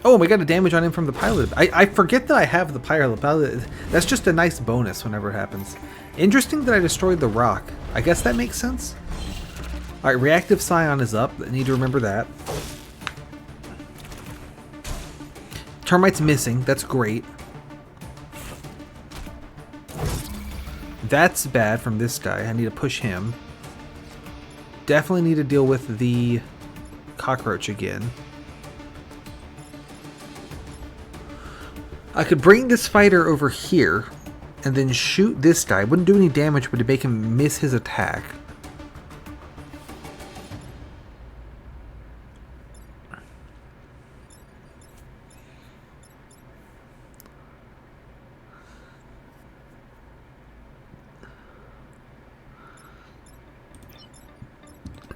Oh, we got a damage on him from the pilot. I forget that I have the pilot. That's just a nice bonus whenever it happens. Interesting that I destroyed the rock. I guess that makes sense. Alright, reactive scion is up. I need to remember that. Termite's missing. That's great. That's bad from this guy. I need to push him. Definitely need to deal with the cockroach again. I could bring this fighter over here and then shoot this guy. Wouldn't do any damage, but to make him miss his attack.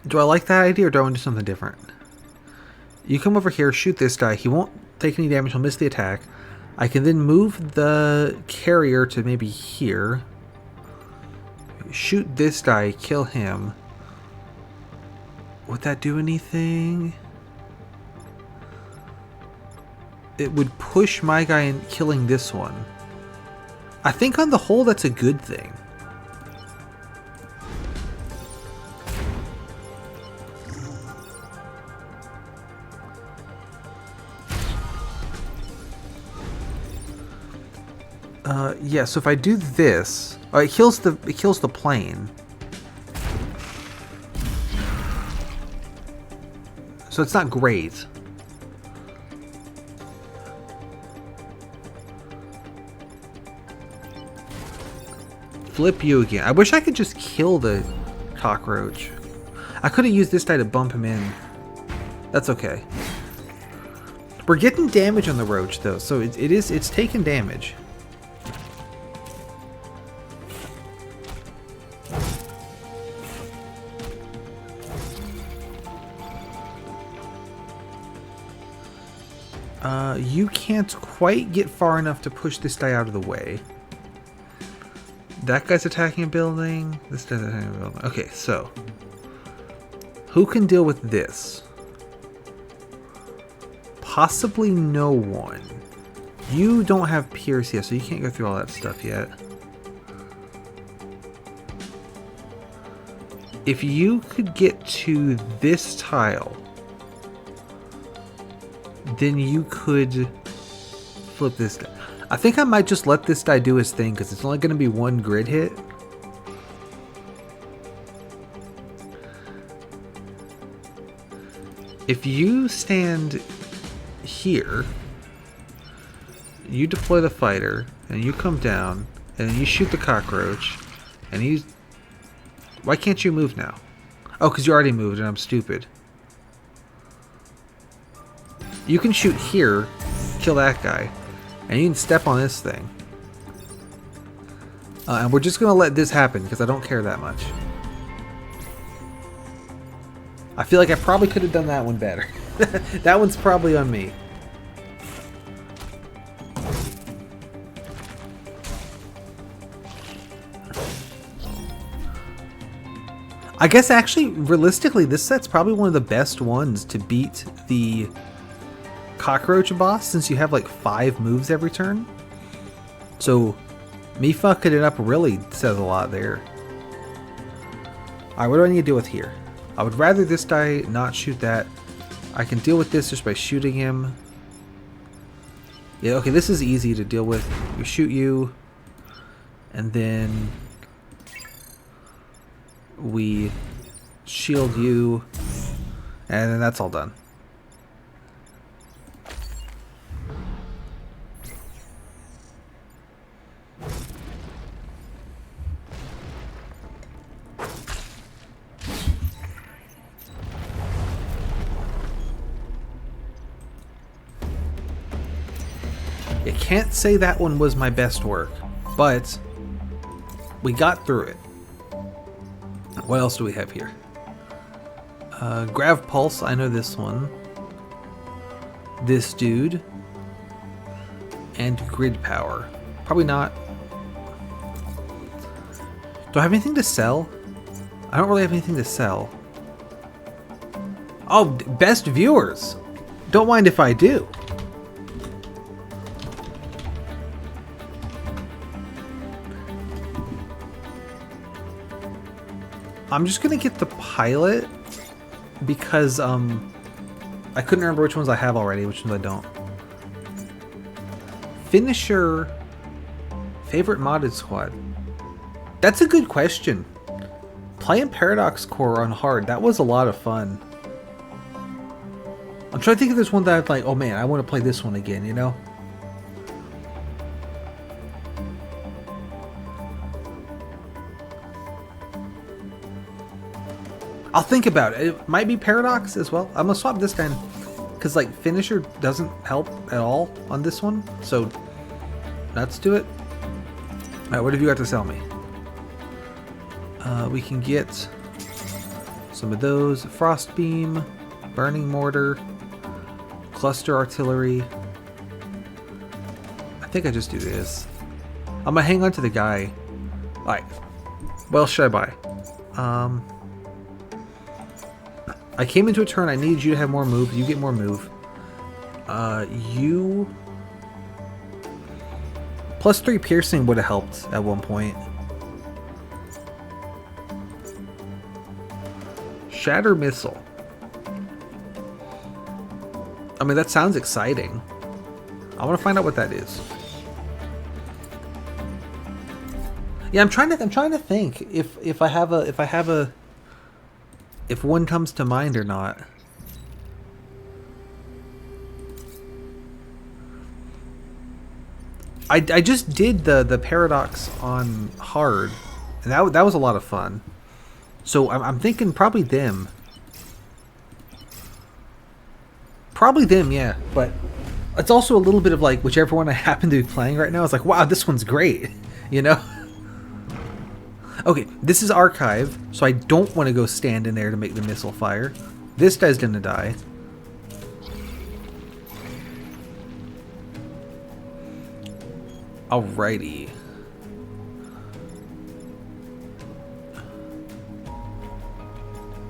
Do I like that idea, or do I want to do something different? You come over here, shoot this guy. He won't take any damage. He'll miss the attack. I can then move the carrier to maybe here. Shoot this guy, kill him. Would that do anything? It would push my guy in killing this one. I think on the whole that's a good thing. Yeah, so if I do this, it kills the plane. So it's not great. Flip you again. I wish I could just kill the cockroach. I could have used this guy to bump him in. That's okay. We're getting damage on the roach though, so it's taking damage. You can't quite get far enough to push this guy out of the way. That guy's attacking a building. This guy's attacking a building. Okay, so who can deal with this? Possibly no one. You don't have Pierce yet, so you can't go through all that stuff yet. If you could get to this tile, then you could flip this guy. I think I might just let this guy do his thing because it's only going to be one grid hit. If you stand here, you deploy the fighter, and you come down, and you shoot the cockroach, and he's... Why can't you move now? Oh, because you already moved and I'm stupid. You can shoot here, kill that guy, and you can step on this thing. And we're just going to let this happen because I don't care that much. I feel like I probably could have done that one better. That one's probably on me. I guess actually, realistically, this set's probably one of the best ones to beat the cockroach boss, since you have like 5 moves every turn. So me fucking it up really says a lot there. Alright, what do I need to deal with here? I would rather this guy not shoot that. I can deal with this just by shooting him. Yeah, okay, this is easy to deal with. We shoot you, and then we shield you, and then that's all done. I can't say that one was my best work, but we got through it. What else do we have here? Grav Pulse, I know this one. This dude. And Grid Power. Probably not. Do I have anything to sell? I don't really have anything to sell. Oh, best viewers! Don't mind if I do. I'm just gonna get the pilot because I couldn't remember which ones I have already, which ones I don't. Finisher, favorite modded squad. That's a good question. Playing Paradox Core on hard, that was a lot of fun. I'm trying to think of this one that I'd like, oh man, I want to play this one again, you know? I'll think about it. It might be Paradox as well. I'm gonna swap this guy because like Finisher doesn't help at all on this one. So let's do it. Alright, what have you got to sell me? We can get some of those. Frost Beam, Burning Mortar, Cluster Artillery. I think I just do this. I'm gonna hang on to the guy. Alright. What else should I buy? I came into a turn, I needed you to have more move. You get more move. You... +3 piercing would have helped at one point. Shatter Missile. I mean, that sounds exciting. I want to find out what that is. Yeah, I'm trying to think if I have a if one comes to mind or not. I just did the Paradox on hard, and that was a lot of fun. So I'm thinking probably them. Probably them, yeah. But it's also a little bit of like whichever one I happen to be playing right now. It's like, wow, this one's great, you know. Okay, this is Archive, so I don't want to go stand in there to make the missile fire. This guy's gonna die. Alrighty.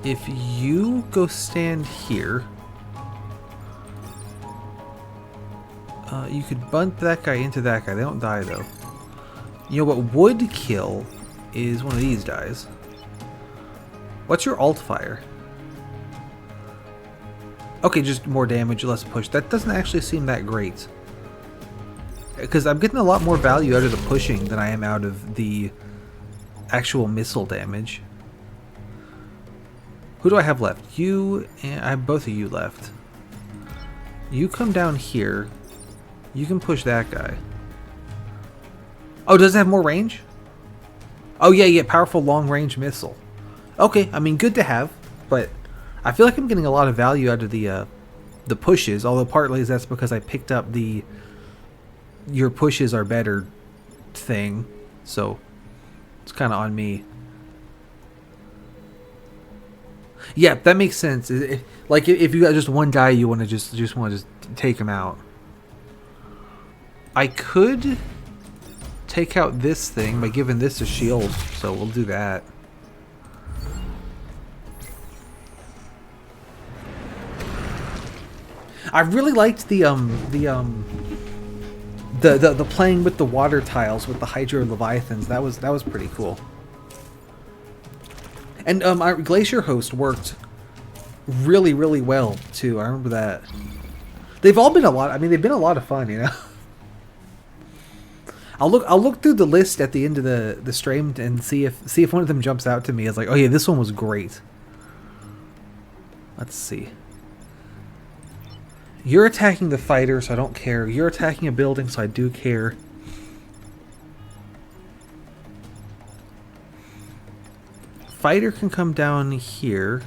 If you go stand here, you could bunt that guy into that guy. They don't die though. You know what would kill is one of these guys. What's your alt fire? Okay, just more damage, less push. That doesn't actually seem that great. Because I'm getting a lot more value out of the pushing than I am out of the actual missile damage. Who do I have left? You and I have both of you left. You come down here. You can push that guy. Oh, does it have more range? Oh yeah, powerful long-range missile. Okay, I mean, good to have, but I feel like I'm getting a lot of value out of the pushes, although partly that's because I picked up the your pushes are better thing, so it's kind of on me. Yeah, that makes sense. Like if you got just one guy, you want to just want to take him out. I could take out this thing by giving this a shield, so we'll do that. I really liked the playing with the water tiles with the Hydro Leviathans. That was pretty cool. And our Glacier Host worked really well too. I remember that. They've all been a lot. I mean, they've been a lot of fun, you know. I'll look through the list at the end of the stream and see if one of them jumps out to me as like, oh yeah, this one was great. Let's see. You're attacking the fighter, so I don't care. You're attacking a building, so I do care. Fighter can come down here.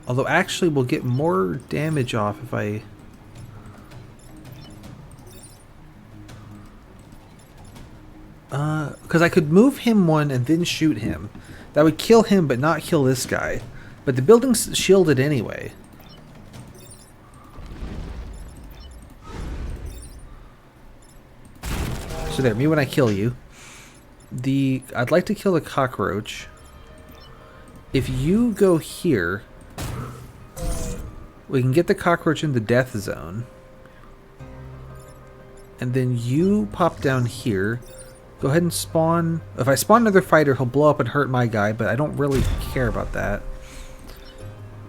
Although actually we'll get more damage off if I... because I could move him one and then shoot him. That would kill him but not kill this guy. But the building's shielded anyway. So there, me when I kill you. I'd like to kill the cockroach. If you go here, we can get the cockroach in the death zone. And then you pop down here. Go ahead and spawn. If I spawn another fighter, he'll blow up and hurt my guy, but I don't really care about that.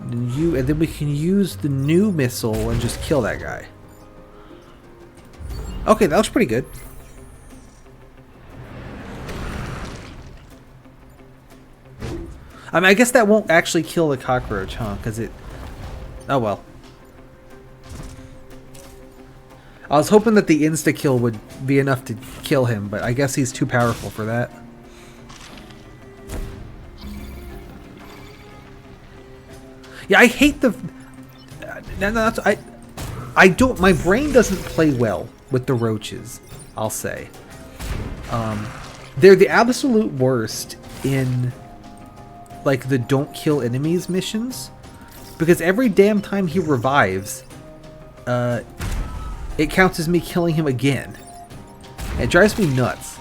And then we can use the new missile and just kill that guy. Okay, that looks pretty good. I mean, I guess that won't actually kill the cockroach, huh? Because it... Oh, well. I was hoping that the insta-kill would be enough to kill him, but I guess he's too powerful for that. Yeah, I hate the... I don't... My brain doesn't play well with the roaches, I'll say. They're the absolute worst in, like, the don't kill enemies missions. Because every damn time he revives, it counts as me killing him again. It drives me nuts.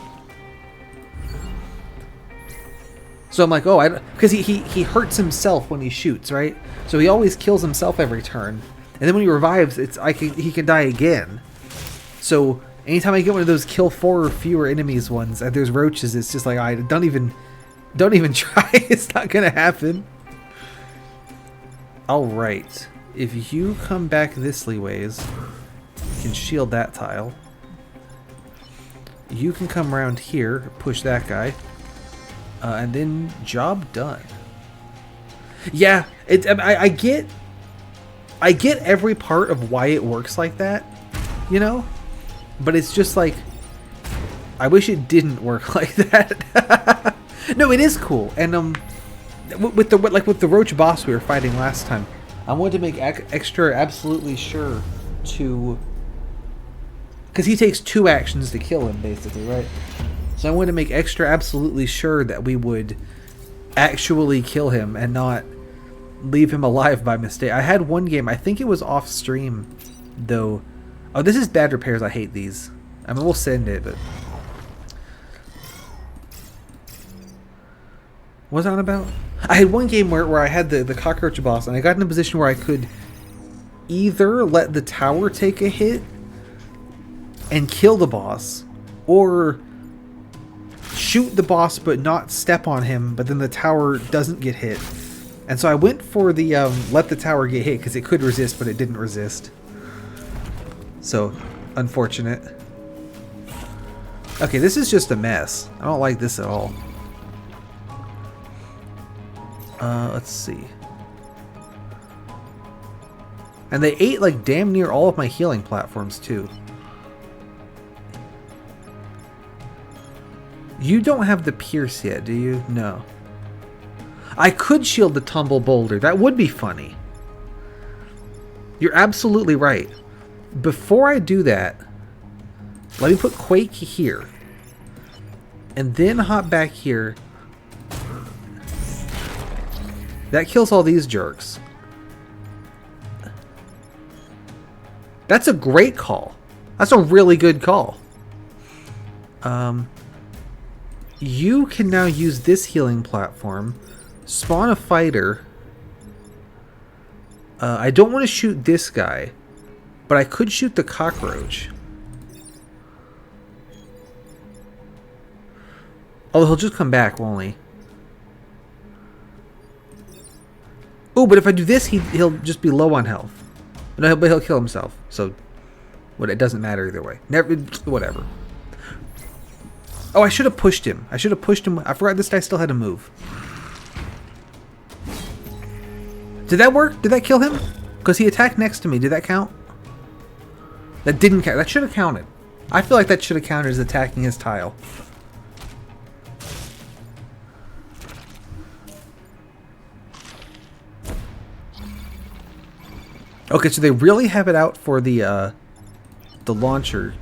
So I'm like, oh, because he hurts himself when he shoots, right? So he always kills himself every turn, and then when he revives, he can die again. So anytime I get one of those kill 4 or fewer enemies ones, and there's roaches, it's just like, I don't even try. It's not gonna happen. All right, if you come back this ways, you can shield that tile. You can come around here, push that guy. And then job done. Yeah, I get every part of why it works like that, you know, but it's just like, I wish it didn't work like that. No, it is cool, and with the roach boss we were fighting last time, I wanted to make extra absolutely sure to, because he takes 2 actions to kill him, basically, right? So I wanted to make extra absolutely sure that we would actually kill him and not leave him alive by mistake. I had one game, I think it was off stream, though. Oh, this is bad repairs. I hate these. I mean, we'll send it, but... What was I on about? I had one game where I had the cockroach boss, and I got in a position where I could either let the tower take a hit and kill the boss, or shoot the boss but not step on him, but then the tower doesn't get hit. And so I went for the let the tower get hit because it could resist, but it didn't resist. So, unfortunate. Okay, this is just a mess. I don't like this at all. Let's see. And they ate like damn near all of my healing platforms too. You don't have the pierce yet, do you? No. I could shield the tumble boulder. That would be funny. You're absolutely right. Before I do that, let me put Quake here. And then hop back here. That kills all these jerks. That's a great call. That's a really good call. You can now use this healing platform, spawn a fighter. I don't want to shoot this guy, but I could shoot the cockroach. Oh, he'll just come back, won't he? Oh, but if I do this, he'll just be low on health. No, but he'll kill himself. So, it doesn't matter either way. Never, whatever. Oh, I should have pushed him. I should have pushed him. I forgot this guy still had to move. Did that work? Did that kill him? Because he attacked next to me. Did that count? That didn't count. That should have counted. I feel like that should have counted as attacking his tile. Okay, so they really have it out for the launcher.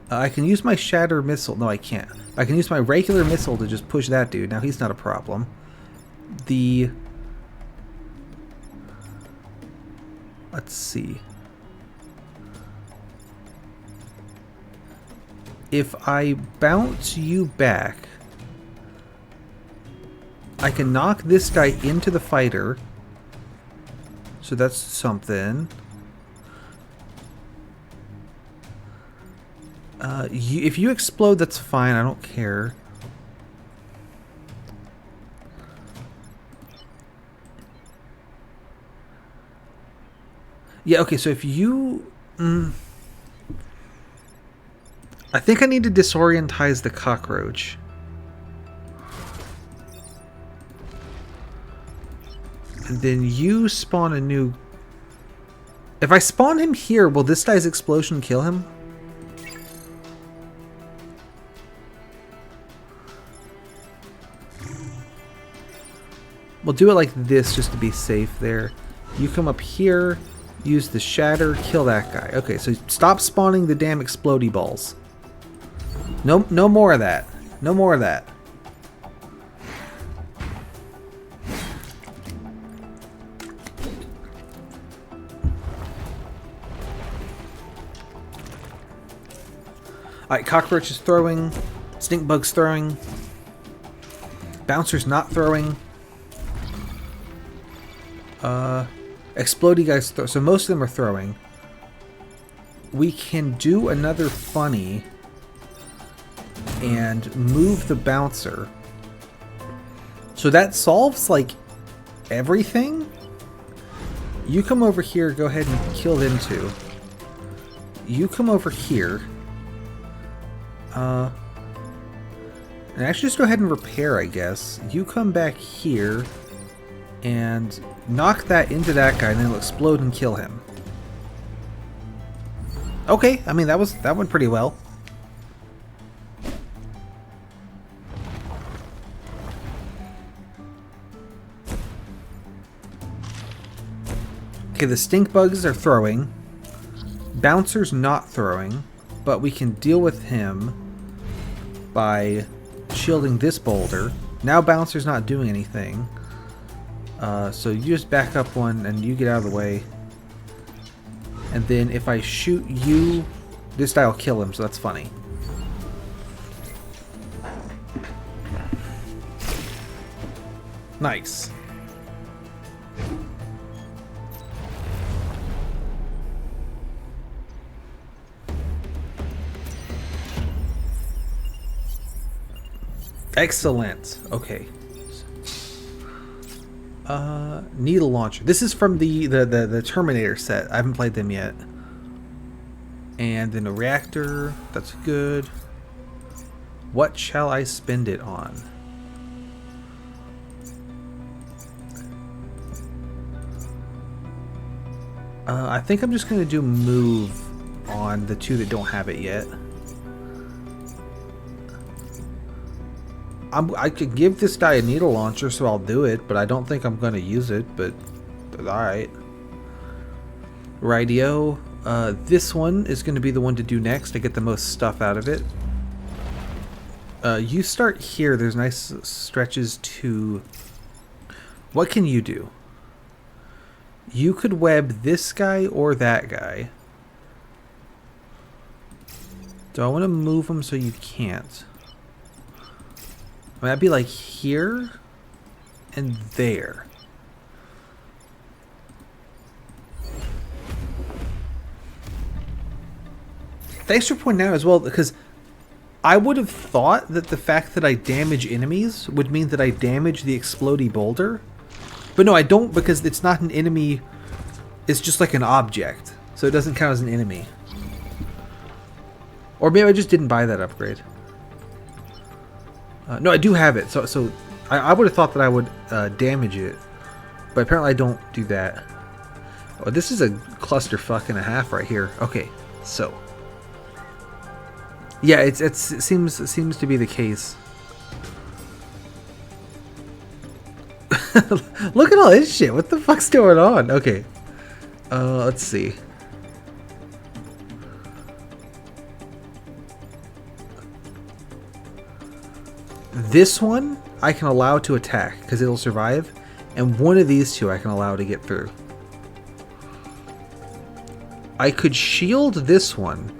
I can use my shatter missile. No, I can't. I can use my regular missile to just push that dude. Now he's not a problem. Let's see. If I bounce you back, I can knock this guy into the fighter. So that's something. If you explode, that's fine. I don't care. Yeah, okay, so if you... I think I need to disorientize the cockroach. And then you spawn a new... If I spawn him here, will this guy's explosion kill him? We'll do it like this just to be safe there. You come up here, use the shatter, kill that guy. Okay, so stop spawning the damn explodey balls. No more of that. No more of that. Alright, cockroach is throwing. Stink bug's throwing. Bouncer's not throwing. Explodey guys throw. So most of them are throwing. We can do another funny and move the bouncer. So that solves like everything. You come over here, go ahead and kill them too. You come over here. And actually just go ahead and repair, I guess. You come back here and knock that into that guy, and then it'll explode and kill him. Okay, I mean that went pretty well. Okay, the stink bugs are throwing. Bouncer's not throwing, but we can deal with him by shielding this boulder. Now Bouncer's not doing anything. So you just back up one and you get out of the way. And then if I shoot you, this guy will kill him, so that's funny. Nice. Excellent. Okay. Needle launcher. This is from the Terminator set. I haven't played them yet. And then a reactor. That's good. What shall I spend it on? I think I'm just going to do move on the two that don't have it yet. I could give this guy a needle launcher, so I'll do it, but I don't think I'm going to use it, but alright. Rightio. This one is going to be the one to do next to get the most stuff out of it. You start here. There's nice stretches to... What can you do? You could web this guy or that guy. Do I want to move them so you can't? I mean, that'd be like here and there. Thanks for pointing out as well, because I would have thought that the fact that I damage enemies would mean that I damage the explodey boulder. But no, I don't, because it's not an enemy. It's just like an object. So it doesn't count as an enemy. Or maybe I just didn't buy that upgrade. No, I do have it. So I would have thought that I would damage it. But apparently I don't do that. Oh, this is a clusterfuck and a half right here. Okay, so. Yeah, it seems to be the case. Look at all this shit. What the fuck's going on? Okay. Let's see. This one I can allow to attack because it'll survive, and one of these two I can allow to get through. I could shield this one,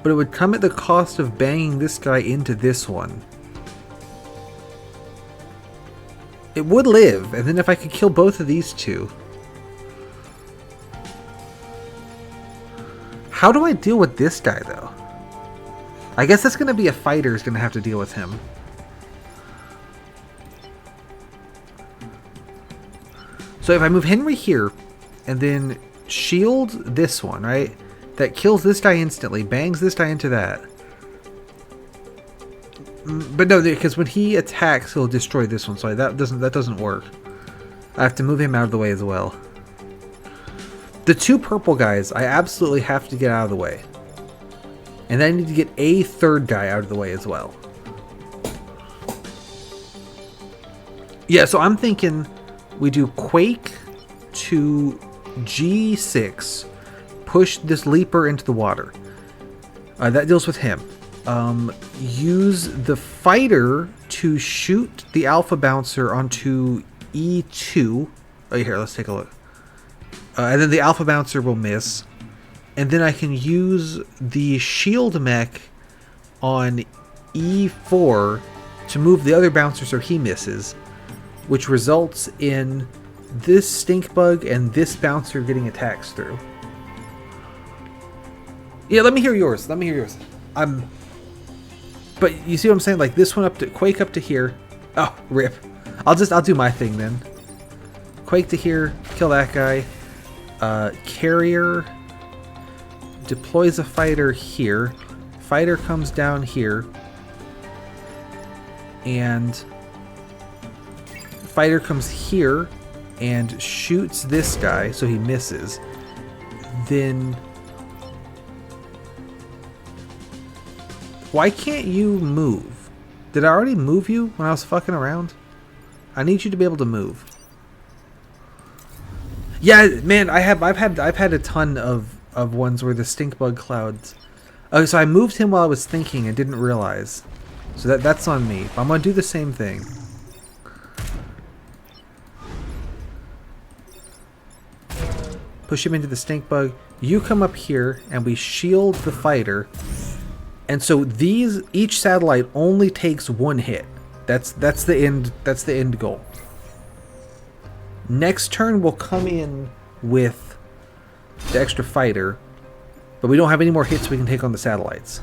but it would come at the cost of banging this guy into this one. It would live, and then if I could kill both of these two. How do I deal with this guy, though? I guess that's going to be a fighter who's going to have to deal with him. So if I move Henry here, and then shield this one, right? That kills this guy instantly, bangs this guy into that. But no, because when he attacks, he'll destroy this one. So that doesn't work. I have to move him out of the way as well. The two purple guys, I absolutely have to get out of the way. And then I need to get a third guy out of the way as well. Yeah, so I'm thinking we do Quake to G6, push this Leaper into the water. That deals with him. Use the fighter to shoot the Alpha Bouncer onto E2. Oh, here, let's take a look. And then the Alpha Bouncer will miss. And then I can use the Shield Mech on E4 to move the other bouncer so he misses, which results in this Stink Bug and this bouncer getting attacks through. Yeah, let me hear yours. Let me hear yours. But you see what I'm saying? Like this one up to Quake up to here. Oh, rip. I'll do my thing then. Quake to here, kill that guy. Carrier deploys a fighter here. Fighter comes down here. And fighter comes here and shoots this guy so he misses. Then why can't you move? Did I already move you when I was fucking around? I need you to be able to move. Yeah, man, I've had a ton of ones where the stink bug clouds. Okay, so I moved him while I was thinking and didn't realize. So that's on me. I'm gonna do the same thing. Push him into the stink bug. You come up here and we shield the fighter. And so each satellite only takes one hit. That's the end goal. Next turn we'll come in with the extra fighter, but we don't have any more hits we can take on the satellites.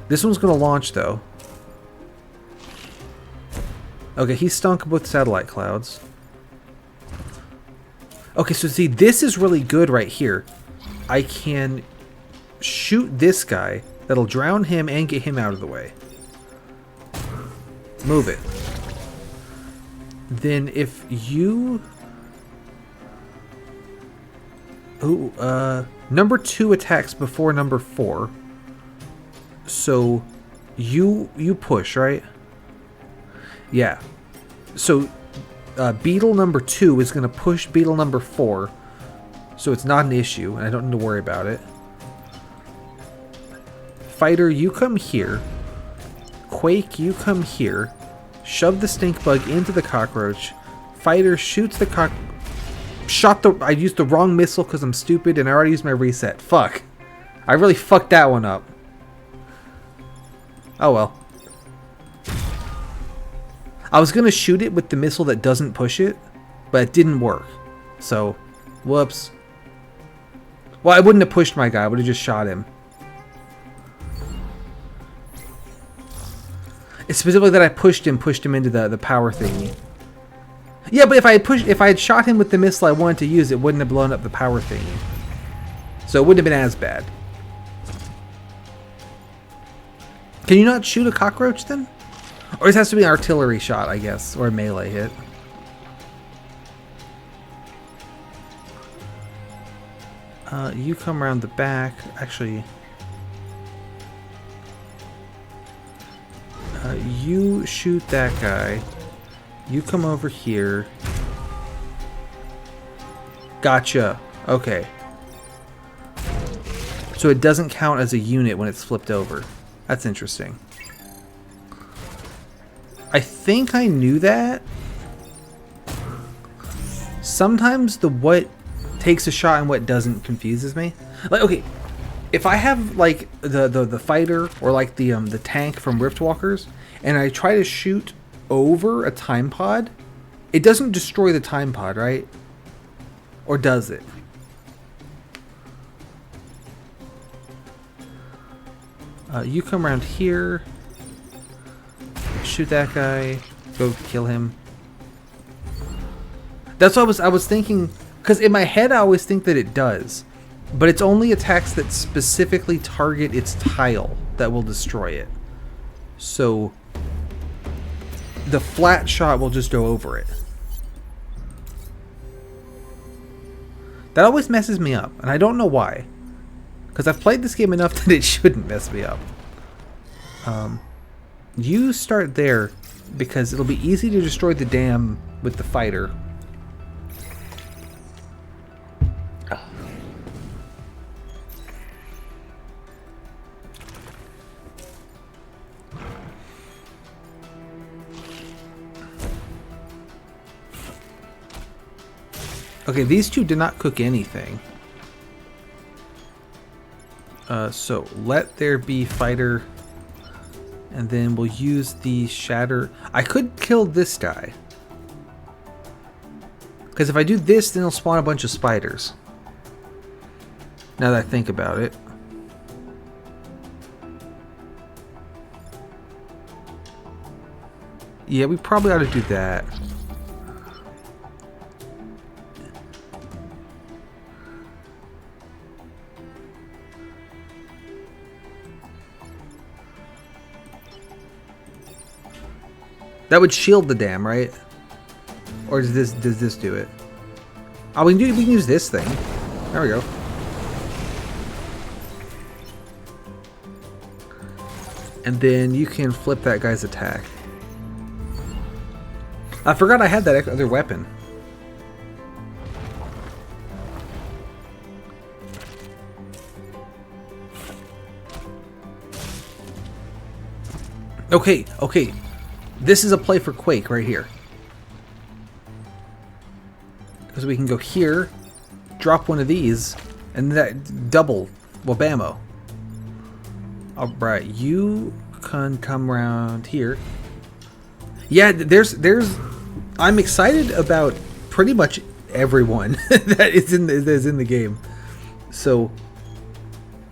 This one's gonna launch though. Okay, he stunk both satellite clouds. Okay, so see, this is really good right here. I can shoot this guy. That'll drown him and get him out of the way. Move it. Then if you... number 2 attacks before number 4. So you push, right? Yeah. So beetle number 2 is going to push beetle number 4. So it's not an issue, and I don't need to worry about it. Fighter, you come here. Quake, you come here. Shove the stink bug into the cockroach. Fighter shoots the I used the wrong missile because I'm stupid and I already used my reset. Fuck. I really fucked that one up. Oh well. I was going to shoot it with the missile that doesn't push it, but it didn't work. So, whoops. Well, I wouldn't have pushed my guy. I would have just shot him. It's specifically that I pushed him into the power thingy. Yeah, but if I had shot him with the missile I wanted to use, it wouldn't have blown up the power thingy. So it wouldn't have been as bad. Can you not shoot a cockroach then? Or this has to be an artillery shot, I guess, or a melee hit. You come around the back. Actually, you shoot that guy. You come over here. Gotcha. Okay. So it doesn't count as a unit when it's flipped over. That's interesting. I think I knew that. Sometimes the what takes a shot and what doesn't confuses me. Like, okay, if I have like the fighter or like the tank from Riftwalkers and I try to shoot over a time pod, it doesn't destroy the time pod, right? Or does it? You come around here. Shoot that guy. Go kill him. That's what I was thinking, because in my head I always think that it does, but it's only attacks that specifically target its tile that will destroy it. So the flat shot will just go over it. That always messes me up, and I don't know why, because I've played this game enough that it shouldn't mess me up. You start there because it'll be easy to destroy the dam with the fighter. Okay, these two did not cook anything. So let there be fighter, and then we'll use the shatter. I could kill this guy, because if I do this, then it'll spawn a bunch of spiders. Now that I think about it. Yeah, we probably ought to do that. That would shield the dam, right? Or does this do it? Oh, we can use this thing. There we go. And then you can flip that guy's attack. I forgot I had that other weapon. Okay, okay. This is a play for Quake right here. Because we can go here, drop one of these, and that double wabamo. Alright, you can come around here. Yeah, there's I'm excited about pretty much everyone that is in the game. So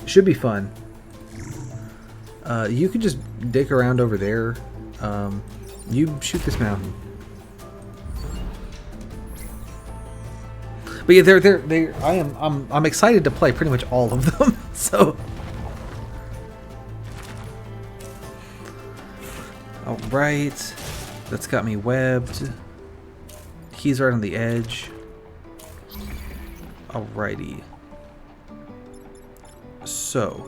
should be fun. You can just dick around over there. You shoot this mountain. But yeah, I'm excited to play pretty much all of them. So all right, that's got me webbed. He's right on the edge. Alrighty. So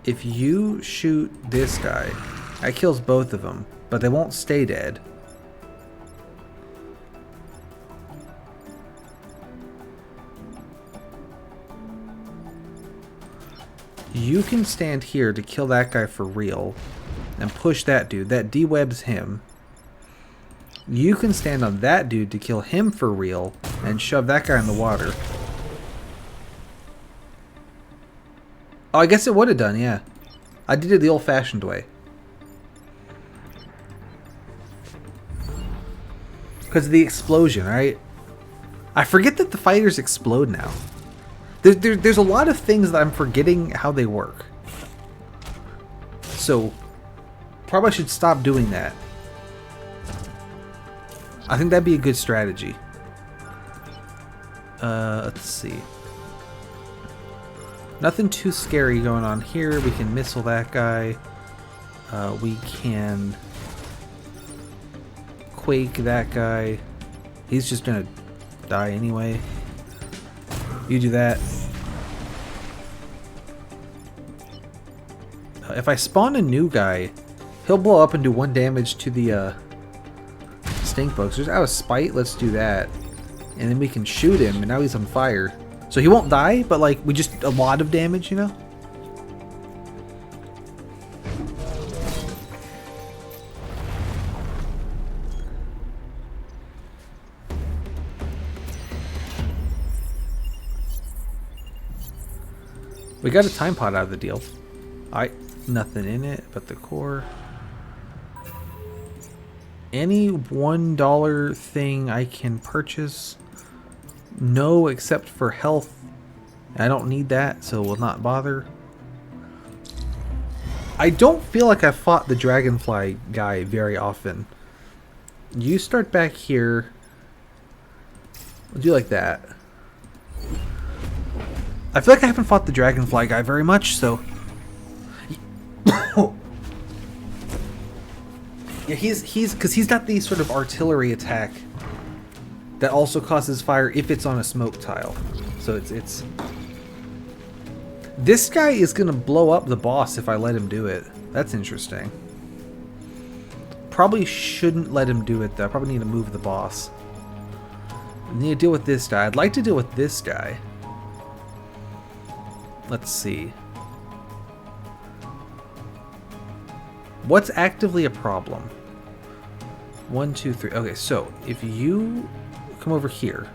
if you shoot this guy, that kills both of them, but they won't stay dead. You can stand here to kill that guy for real and push that dude. That de-webs him. You can stand on that dude to kill him for real and shove that guy in the water. Oh, I guess it would have done, yeah. I did it the old-fashioned way. Because of the explosion, right? I forget that the fighters explode now. There's a lot of things that I'm forgetting how they work. So, probably should stop doing that. I think that'd be a good strategy. Let's see. Nothing too scary going on here. We can missile that guy. We can Quake that guy. He's just gonna die anyway. You do that. If I spawn a new guy, he'll blow up and do 1 damage to the stink bugs. Just out of spite, let's do that. And then we can shoot him, and now he's on fire. So he won't die, but like, we just a lot of damage, you know? We got a time pot out of the deal. Nothing in it but the core. Any $1 thing I can purchase? No, except for health. I don't need that, so we'll not bother. I don't feel like I fought the dragonfly guy very often. You start back here. We'll do like that. I feel like I haven't fought the dragonfly guy very much, so... Yeah, because he's got the sort of artillery attack that also causes fire if it's on a smoke tile. So it's... This guy is going to blow up the boss if I let him do it. That's interesting. Probably shouldn't let him do it, though. I probably need to move the boss. I need to deal with this guy. I'd like to deal with this guy. Let's see. What's actively a problem? 1, 2, 3. Okay, so if you come over here.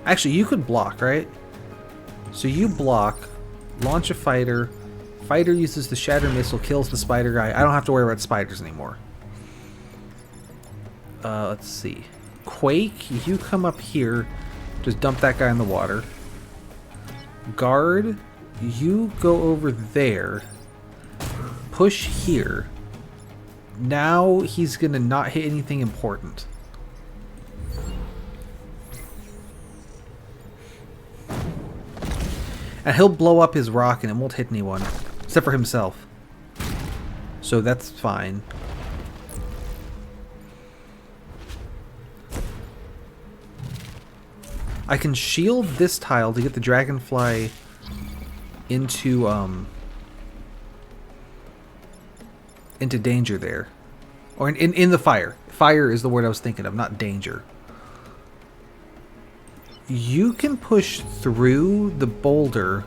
Actually, you could block, right? So you block, launch a fighter. Fighter uses the shatter missile, kills the spider guy. I don't have to worry about spiders anymore. Let's see. Quake, you come up here. Just dump that guy in the water. Guard, you go over there. Push here. Now he's gonna not hit anything important. And he'll blow up his rock and it won't hit anyone. Except for himself. So that's fine. I can shield this tile to get the dragonfly into danger there. Or in the fire. Fire is the word I was thinking of, not danger. You can push through the boulder.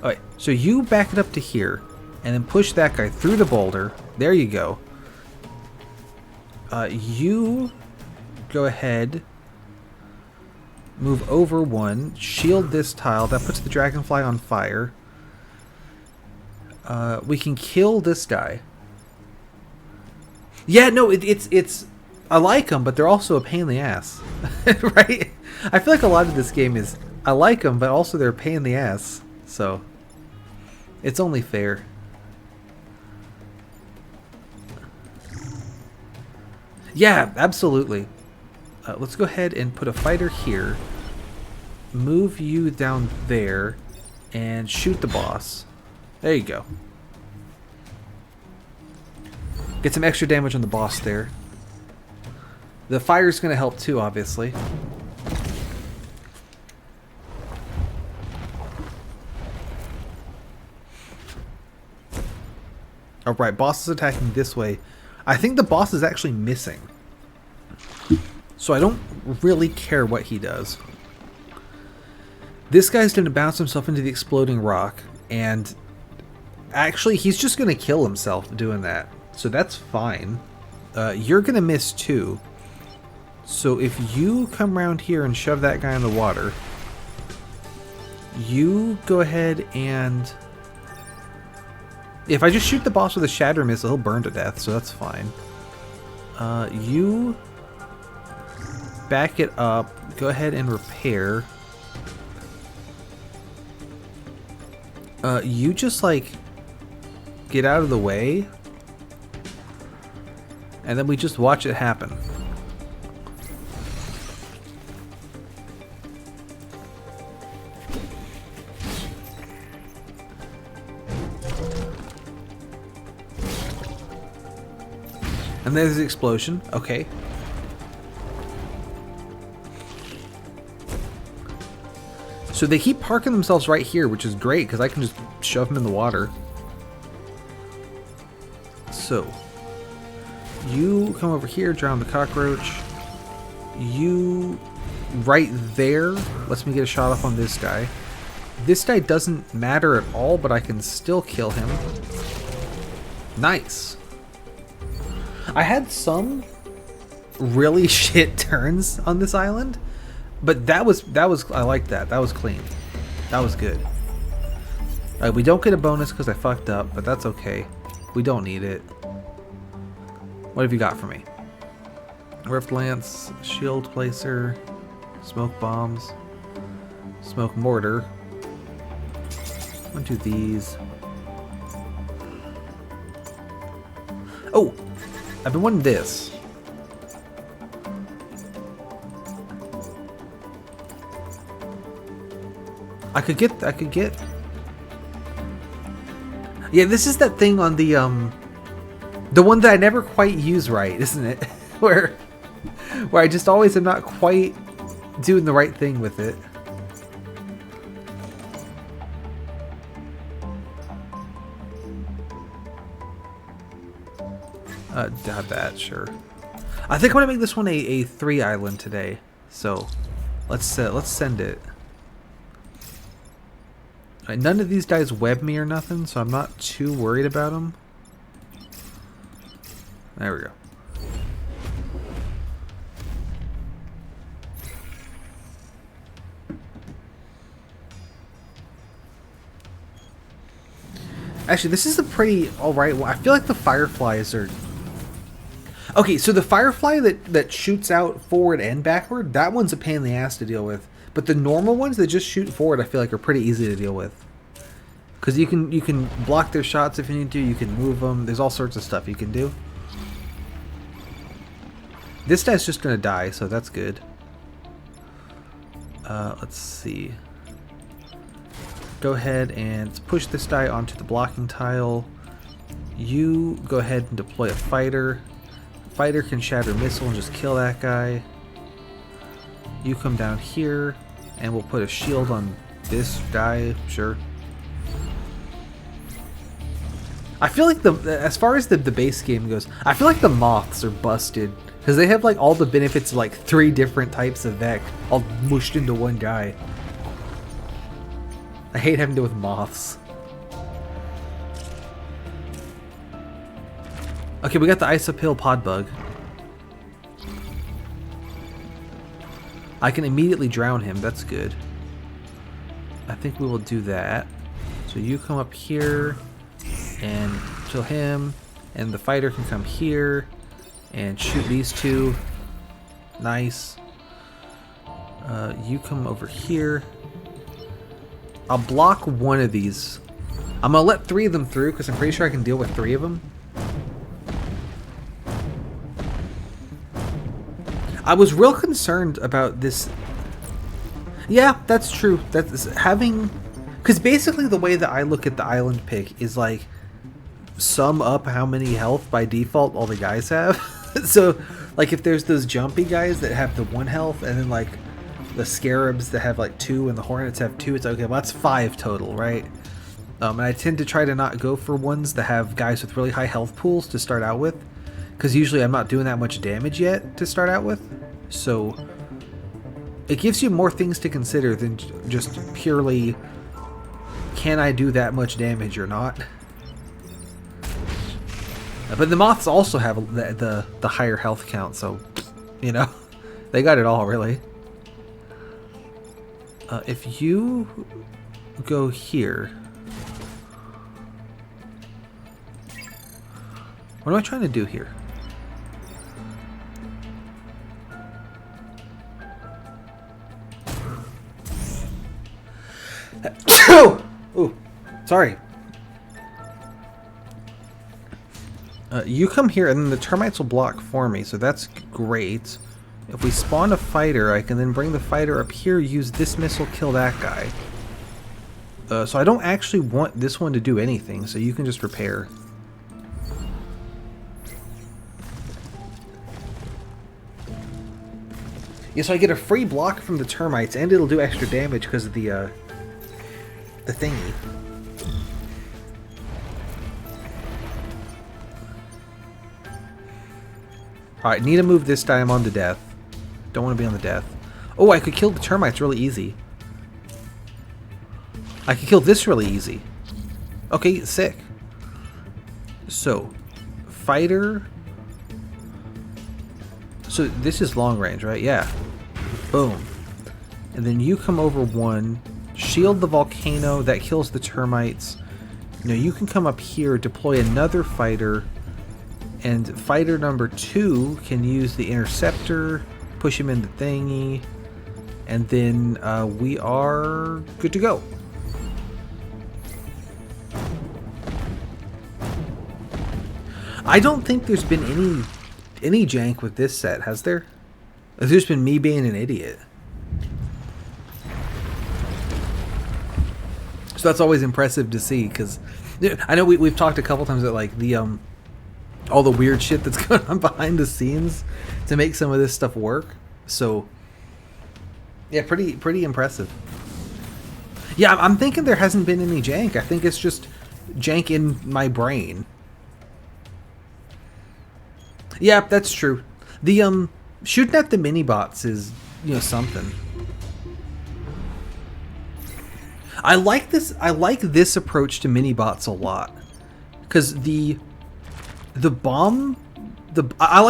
Alright, so you back it up to here, and then push that guy through the boulder. There you go. You go ahead, move over one, shield this tile. That puts the dragonfly on fire. We can kill this guy. Yeah, no, it's I like them, but they're also a pain in the ass. Right? I feel like a lot of this game is I like them, but also they're a pain in the ass. So it's only fair. Yeah, absolutely. Let's go ahead and put a fighter here. Move you down there and shoot the boss. There you go. Get some extra damage on the boss there. The fire's going to help too, obviously. Alright, boss is attacking this way. I think the boss is actually missing. So I don't really care what he does. This guy's going to bounce himself into the exploding rock. And actually, he's just going to kill himself doing that. So that's fine. You're going to miss too. So if you come around here and shove that guy in the water, you go ahead and... If I just shoot the boss with a shatter missile, he'll burn to death, so that's fine. You back it up. Go ahead and repair. You just, like, get out of the way. And then we just watch it happen. And there's the explosion. Okay. So they keep parking themselves right here, which is great because I can just shove them in the water. So you come over here, drown the cockroach. You right there lets me get a shot off on this guy. This guy doesn't matter at all, but I can still kill him. Nice. I had some really shit turns on this island, but that was I like that. That was clean. That was good. We don't get a bonus because I fucked up, but that's okay. We don't need it. What have you got for me? Rift Lance, Shield Placer, Smoke Bombs, Smoke Mortar. I'm gonna do these. Oh, I've been wanting this. I could get. Yeah, this is that thing on the one that I never quite use right, isn't it? where I just always am not quite doing the right thing with it. Doubt that, sure. I think I'm gonna make this one a 3 island today. So let's send it. None of these guys web me or nothing, so I'm not too worried about them. There we go. Actually, this is a pretty alright one. I feel like the fireflies are... Okay, so the firefly that shoots out forward and backward, that one's a pain in the ass to deal with. But the normal ones that just shoot forward, I feel like are pretty easy to deal with. Because you can block their shots if you need to, you can move them, there's all sorts of stuff you can do. This guy's just going to die, so that's good. Let's see. Go ahead and push this guy onto the blocking tile. You go ahead and deploy a fighter. Fighter can shatter missile and just kill that guy. You come down here, and we'll put a shield on this guy, sure. I feel like as far as the base game goes, I feel like the moths are busted. Because they have like all the benefits of like 3 different types of Vec all mushed into one guy. I hate having to deal with moths. Okay, we got the Isopil pod bug. I can immediately drown him, that's good. I think we will do that. So you come up here and kill him, and the fighter can come here and shoot these 2. Nice. You come over here. I'll block one of these. I'm gonna let 3 of them through because I'm pretty sure I can deal with 3 of them. I was real concerned about this. Yeah, that's true. That's having... Because basically the way that I look at the island pick is like sum up how many health by default all the guys have. So like if there's those jumpy guys that have the 1 health and then like the scarabs that have like 2 and the hornets have 2, it's okay, well that's 5 total, right? And I tend to try to not go for ones that have guys with really high health pools to start out with, because usually I'm not doing that much damage yet to start out with. So it gives you more things to consider than just purely can I do that much damage or not. But the moths also have the higher health count, so you know, they got it all really. If you go here, what am I trying to do here? Ooh, sorry. You come here and then the termites will block for me, so that's great. If we spawn a fighter, I can then bring the fighter up here, use this missile, kill that guy. So I don't actually want this one to do anything, so you can just repair. Yeah, so I get a free block from the termites, and it'll do extra damage because of the thingy. Alright, need to move this guy. I'm on to death. Don't want to be on the death. Oh, I could kill the termites really easy. I could kill this really easy. Okay, sick. So, fighter. So this is long range, right? Yeah. Boom. And then you come over 1, shield the volcano, that kills the termites. Now you can come up here, deploy another fighter, and fighter number 2 can use the interceptor, push him in the thingy, and then we are good to go. I don't think there's been any jank with this set, has there? It's just been me being an idiot. So that's always impressive to see, because I know we've talked a couple times about like the all the weird shit that's going on behind the scenes to make some of this stuff work. So yeah, pretty impressive. Yeah, I'm thinking there hasn't been any jank. I think it's just jank in my brain. Yeah, that's true. The shooting at the mini bots is, you know, something. I like this approach to mini bots a lot, because I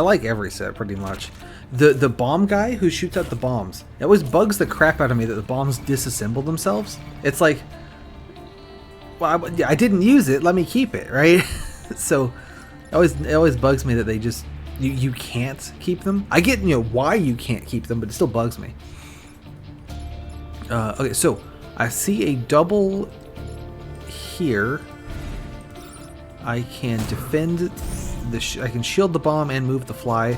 like every set pretty much. The bomb guy who shoots at the bombs, it always bugs the crap out of me that the bombs disassemble themselves. It's like, well, I didn't use it, let me keep it, right? So it always bugs me that they just you can't keep them. I get, you know, why you can't keep them, but it still bugs me. Okay, so I see a double here. I can defend I can shield the bomb and move the fly.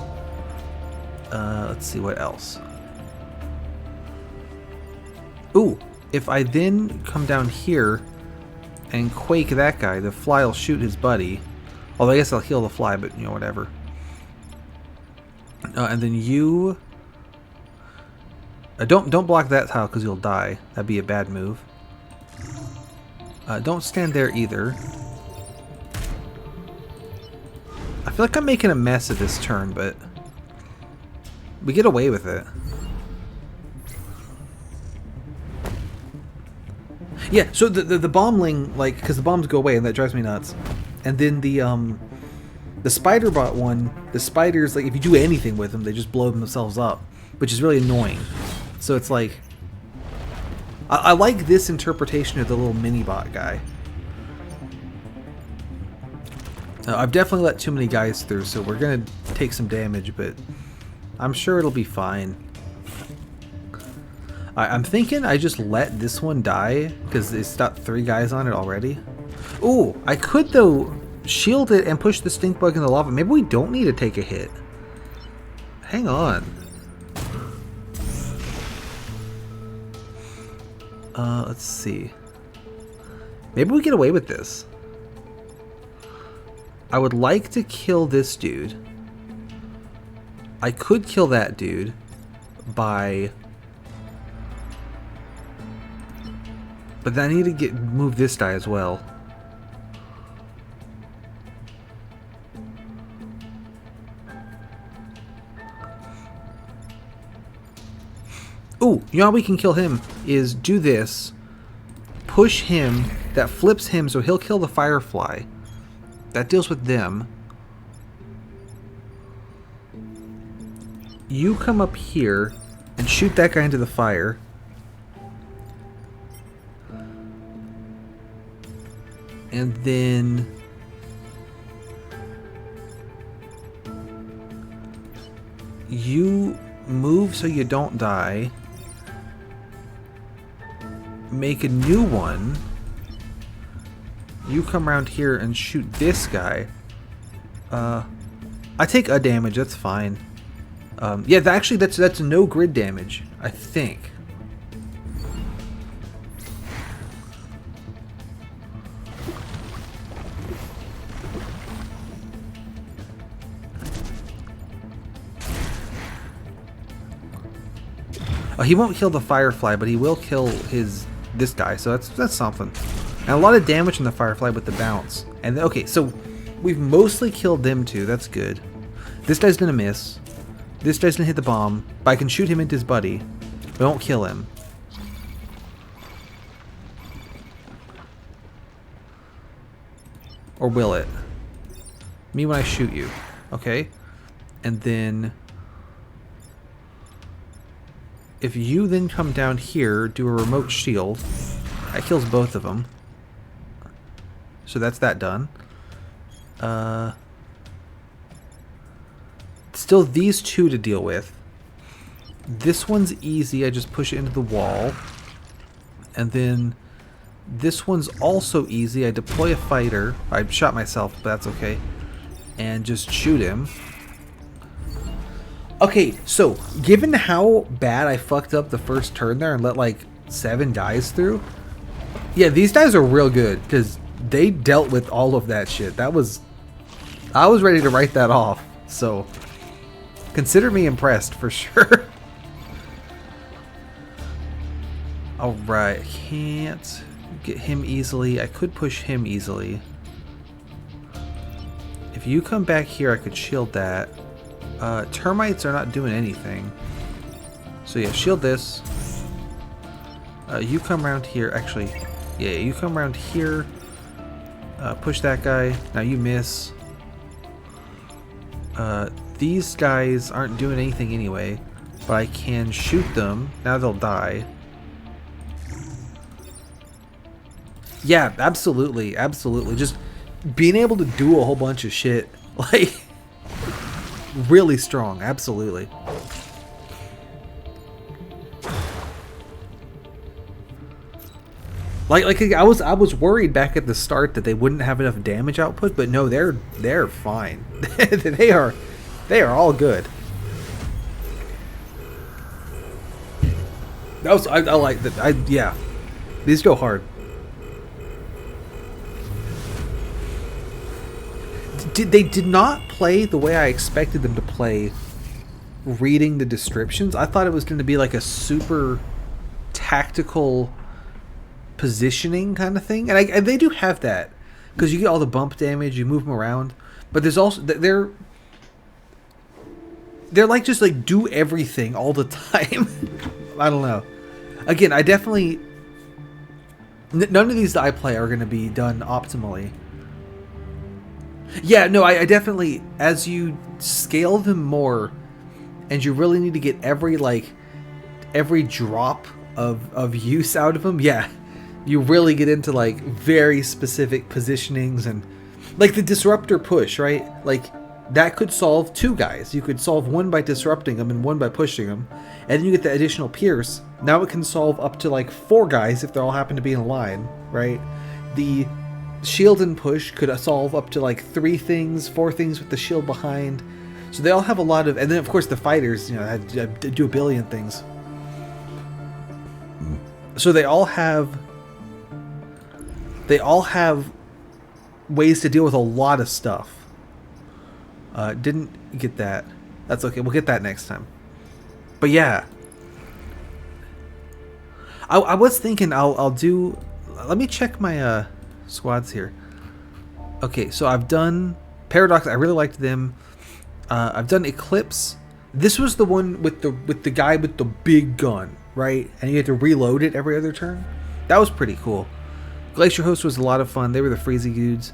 Let's see what else. Ooh, if I then come down here and quake that guy, the fly will shoot his buddy. Although I guess I'll heal the fly, but you know, whatever. And then you... don't block that tile because you'll die. That'd be a bad move. Don't stand there either. I feel like I'm making a mess of this turn, but we get away with it. Yeah, so the bombling, like, because the bombs go away and that drives me nuts. And then the spider bot one, the spiders, like, if you do anything with them, they just blow themselves up, which is really annoying. So it's like, I like this interpretation of the little mini bot guy. I've definitely let too many guys through, so we're gonna take some damage, but I'm sure it'll be fine. I'm thinking I just let this one die because it's got 3 guys on it already. Ooh, I could though shield it and push the stink bug in the lava. Maybe we don't need to take a hit. Hang on. Let's see. Maybe we get away with this. I would like to kill this dude. I could kill that dude by... But then I need to move this guy as well. Ooh, you know how we can kill him is do this, push him, that flips him so he'll kill the firefly. That deals with them. You come up here and shoot that guy into the fire. And then you move so you don't die. Make a new one. You come around here and shoot this guy. I take a damage, that's fine. Yeah, actually that's no grid damage, I think. He won't kill the firefly, but he will kill this guy, so that's something. And a lot of damage on the firefly with the bounce. And okay, so we've mostly killed them two. That's good. This guy's gonna miss. This guy's gonna hit the bomb, but I can shoot him into his buddy. But I won't kill him. Or will it? Me when I shoot you. Okay. And then if you then come down here, do a remote shield, that kills both of them. So that's that done. Still these two to deal with. This one's easy, I just push it into the wall. And then This one's also easy. I deploy a fighter. I shot myself, but that's okay. And just shoot him. Okay, so given how bad I fucked up the first turn there and let like 7 guys through, yeah, these guys are real good because they dealt with all of that shit. I was ready to write that off. So consider me impressed for sure. All right, I can't get him easily. I could push him easily. If you come back here, I could shield that. Termites are not doing anything. So yeah, shield this. You come around here. Actually, yeah, you come around here. Push that guy. Now you miss. These guys aren't doing anything anyway, but I can shoot them. Now they'll die. Yeah, absolutely, absolutely. Just being able to do a whole bunch of shit, like, really strong, absolutely. Like I was worried back at the start that they wouldn't have enough damage output, but no, they're fine. they are all good. That was I like that. Yeah, these go hard. They did not play the way I expected them to play, reading the descriptions. I thought it was going to be like a super tactical positioning kind of thing, and they do have that because you get all the bump damage, you move them around, but there's also they're like just like do everything all the time. I don't know. Again, I definitely none of these that I play are going to be done optimally. Yeah, no, I definitely, as you scale them more, and you really need to get every drop of use out of them, yeah, you really get into like very specific positionings, and like the disruptor push, right? Like that could solve 2 guys. You could solve one by disrupting them and one by pushing them, and then you get the additional pierce. Now it can solve up to like 4 guys if they all happen to be in a line, right? The shield and push could solve up to like 3 things, 4 things with the shield behind. So they all have a lot of, and then of course the fighters, you know, do a billion things. So they all have ways to deal with a lot of stuff. Didn't get that. That's okay. We'll get that next time. But yeah, I was thinking I'll do. Let me check my squads here. Okay, so I've done Paradox. I really liked them. I've done Eclipse. This was the one with the guy with the big gun, right? And you had to reload it every other turn. That was pretty cool. Glacier Host was a lot of fun. They were the Freezy dudes.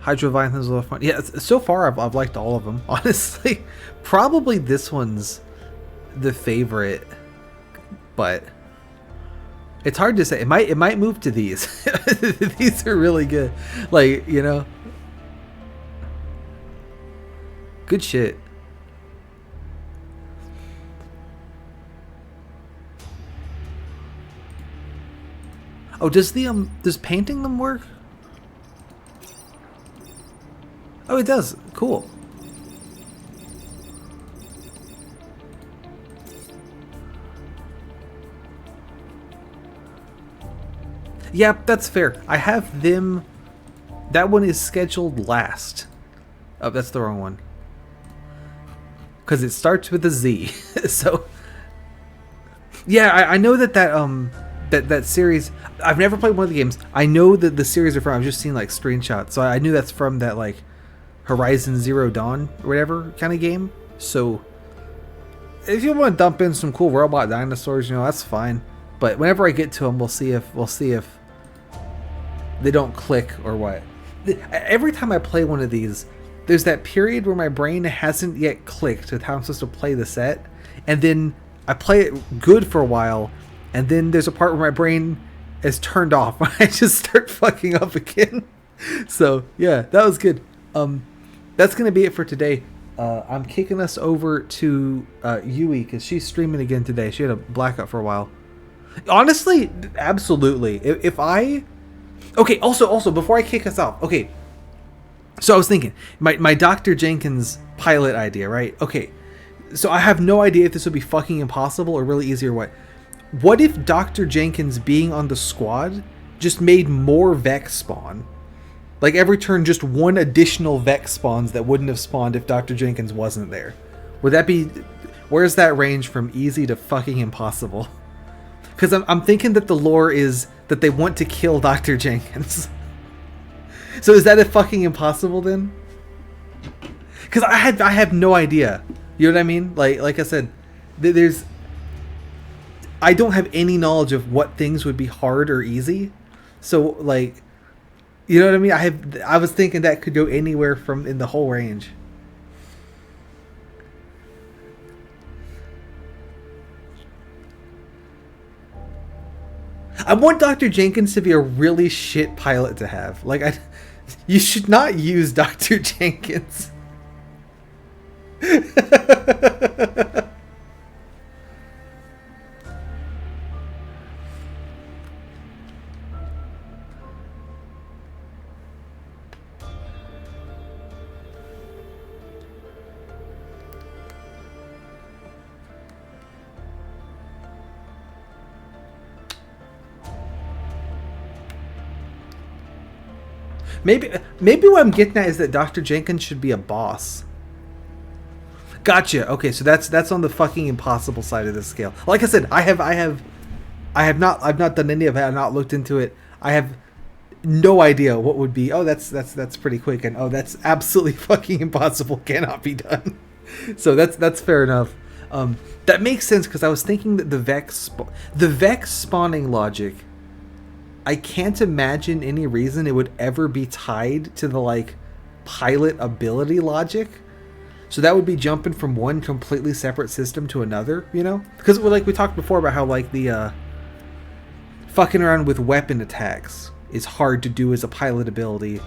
Hydro Leviathan was a lot of fun. Yeah, so far I've liked all of them. Honestly, probably this one's the favorite, but it's hard to say. It might move to these. These are really good. Like, you know, good shit. Oh, does painting them work? Oh, it does. Cool. Yeah, that's fair. I have them. That one is scheduled last. Oh, that's the wrong one. Because it starts with a Z. So, yeah, I know that series. I've never played one of the games. I know that the series are from. I've just seen like screenshots, so I knew that's from that like Horizon Zero Dawn or whatever kind of game. So, if you want to dump in some cool robot dinosaurs, you know, that's fine. But whenever I get to them, we'll see if they don't click or what. Every time I play one of these, there's that period where my brain hasn't yet clicked with how I'm supposed to play the set, and then I play it good for a while, and then there's a part where my brain is turned off. I just start fucking up again. So yeah, that was good. That's gonna be it for today. I'm kicking us over to Yui because she's streaming again today. She had a blackout for a while. Honestly, absolutely. If I Okay, also before I kick us off, okay. So I was thinking, my Dr. Jenkins pilot idea, right? Okay. So I have no idea if this would be fucking impossible or really easy or what. What if Dr. Jenkins being on the squad just made more Vex spawn? Like every turn just one additional Vex spawns that wouldn't have spawned if Dr. Jenkins wasn't there. Would that be... Where's that range from easy to fucking impossible? Because I'm thinking that the lore is that they want to kill Dr. Jenkins. So is that a fucking impossible then? Because I have no idea. You know what I mean? Like I said, there's... I don't have any knowledge of what things would be hard or easy. So like... You know what I mean? I was thinking that could go anywhere from in the whole range. I want Dr. Jenkins to be a really shit pilot to have. Like, you should not use Dr. Jenkins. Maybe what I'm getting at is that Dr. Jenkins should be a boss. Gotcha. Okay, so that's on the fucking impossible side of the scale. Like I said, I've not done any of it. I've not looked into it. I have no idea what would be. Oh, that's pretty quick, and oh, that's absolutely fucking impossible. Cannot be done. So that's fair enough. That makes sense because I was thinking that the Vex spawning logic. I can't imagine any reason it would ever be tied to the like pilot ability logic. So that would be jumping from one completely separate system to another, you know? Because like we talked before about how like the fucking around with weapon attacks is hard to do as a pilot ability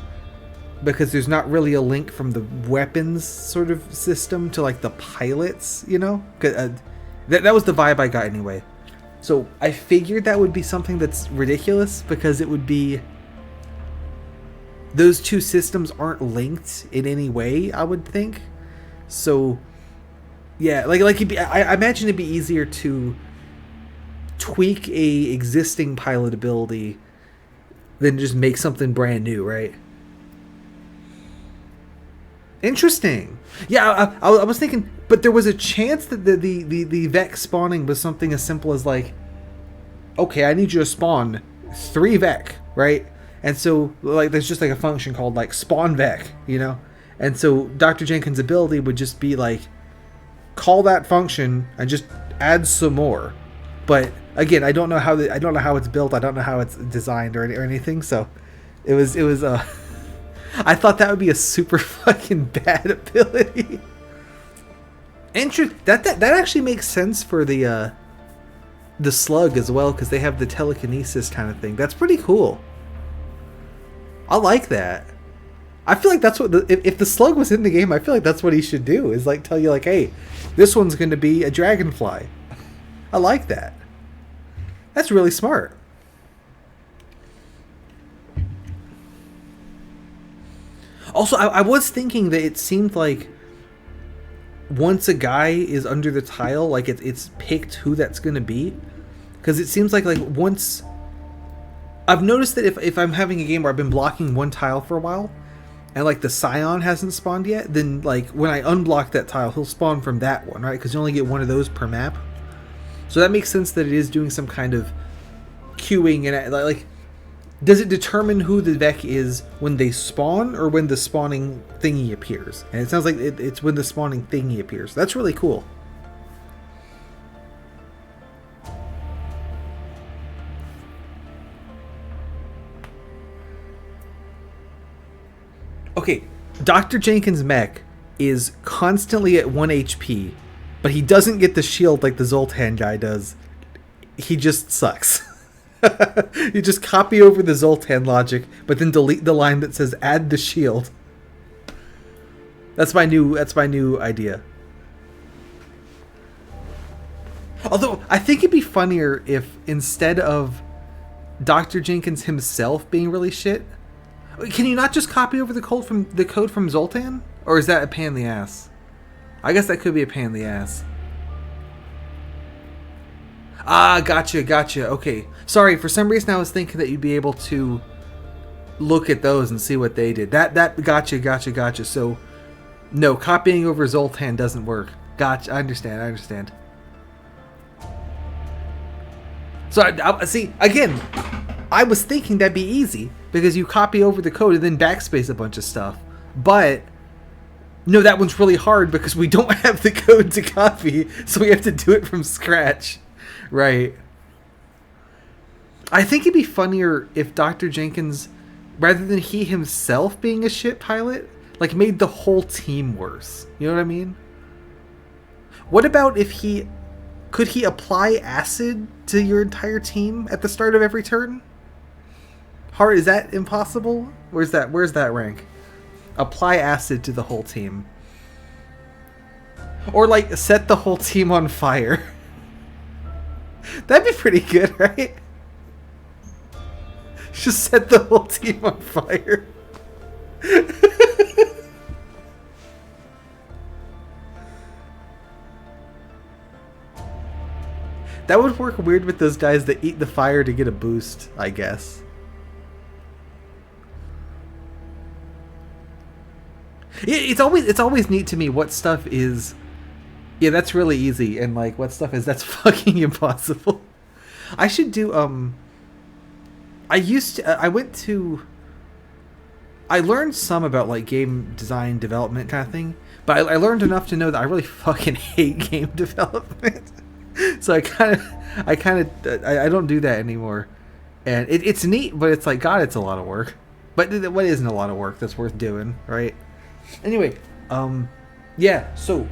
because there's not really a link from the weapons sort of system to like the pilots, you know? That was the vibe I got anyway. So I figured that would be something that's ridiculous because it would be... Those two systems aren't linked in any way, I would think. So, yeah, I imagine it'd be easier to tweak a existing pilot ability than just make something brand new, right? Interesting. Yeah, I was thinking, but there was a chance that the Vex spawning was something as simple as like, okay, I need you to spawn 3 Vec, right? And so like there's just like a function called like spawn Vec, you know? And so Dr. Jenkins' ability would just be like, call that function and just add some more. But again, I don't know how it's built. I don't know how it's designed or anything. So it was I thought that would be a super fucking bad ability. That actually makes sense for the slug as well because they have the telekinesis kind of thing. That's pretty cool. I like that. I feel like that's what if the slug was in the game, I feel like that's what he should do is like tell you like, hey, this one's going to be a dragonfly. I like that. That's really smart. Also, I was thinking that it seemed like once a guy is under the tile, like it's picked who that's going to be. Because it seems like once... I've noticed that if I'm having a game where I've been blocking one tile for a while, and like the Scion hasn't spawned yet, then like when I unblock that tile, he'll spawn from that one, right? Because you only get one of those per map. So that makes sense that it is doing some kind of queuing and like... Does it determine who the Vec is when they spawn or when the spawning thingy appears? And it sounds like it's when the spawning thingy appears. That's really cool. Okay, Dr. Jenkins' mech is constantly at 1 HP, but he doesn't get the shield like the Zoltan guy does. He just sucks. You just copy over the Zoltan logic, but then delete the line that says add the shield. That's my new idea. Although I think it'd be funnier if instead of Dr. Jenkins himself being really shit. Can you not just copy over the code from Zoltan? Or is that a pain in the ass? I guess that could be a pain in the ass. Ah, gotcha. Okay. Sorry, for some reason I was thinking that you'd be able to look at those and see what they did. That gotcha. So, no, copying over Zoltan doesn't work. Gotcha, I understand. So, I see, again, I was thinking that'd be easy, because you copy over the code and then backspace a bunch of stuff. But, no, that one's really hard because we don't have the code to copy, so we have to do it from scratch. Right. I think it'd be funnier if Dr. Jenkins, rather than he himself being a shit pilot, like made the whole team worse. You know what I mean? What about if could he apply acid to your entire team at the start of every turn? Hard, is that impossible? Where's that rank? Apply acid to the whole team. Or like set the whole team on fire. That'd be pretty good, right? Just set the whole team on fire. That would work weird with those guys that eat the fire to get a boost, I guess. It's always neat to me what stuff is, yeah, that's really easy, and like what stuff is that's fucking impossible. I should do I learned some about like game design development kind of thing, but I learned enough to know that I really fucking hate game development. So I don't do that anymore, and it's neat, but it's like, God, it's a lot of work. But what isn't a lot of work that's worth doing, right? Anyway, yeah. So,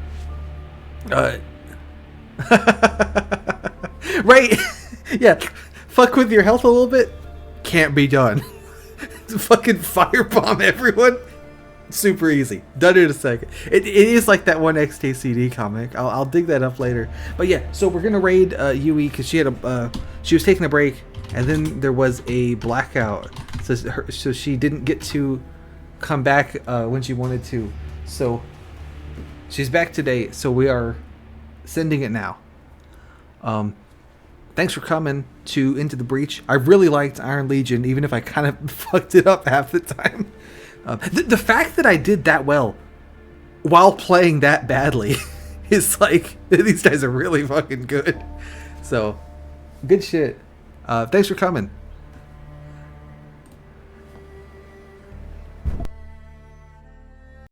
right, yeah. Fuck with your health a little bit, can't be done. Fucking firebomb everyone. Super easy. Done in a second. It is like that one XKCD comic. I'll dig that up later. But yeah, so we're gonna raid Yui because she was taking a break, and then there was a blackout, so she didn't get to come back when she wanted to. So she's back today. So we are sending it now. Thanks for coming to Into the Breach. I really liked Iron Legion, even if I kind of fucked it up half the time. The fact that I did that well while playing that badly is like, these guys are really fucking good. So, good shit. Thanks for coming.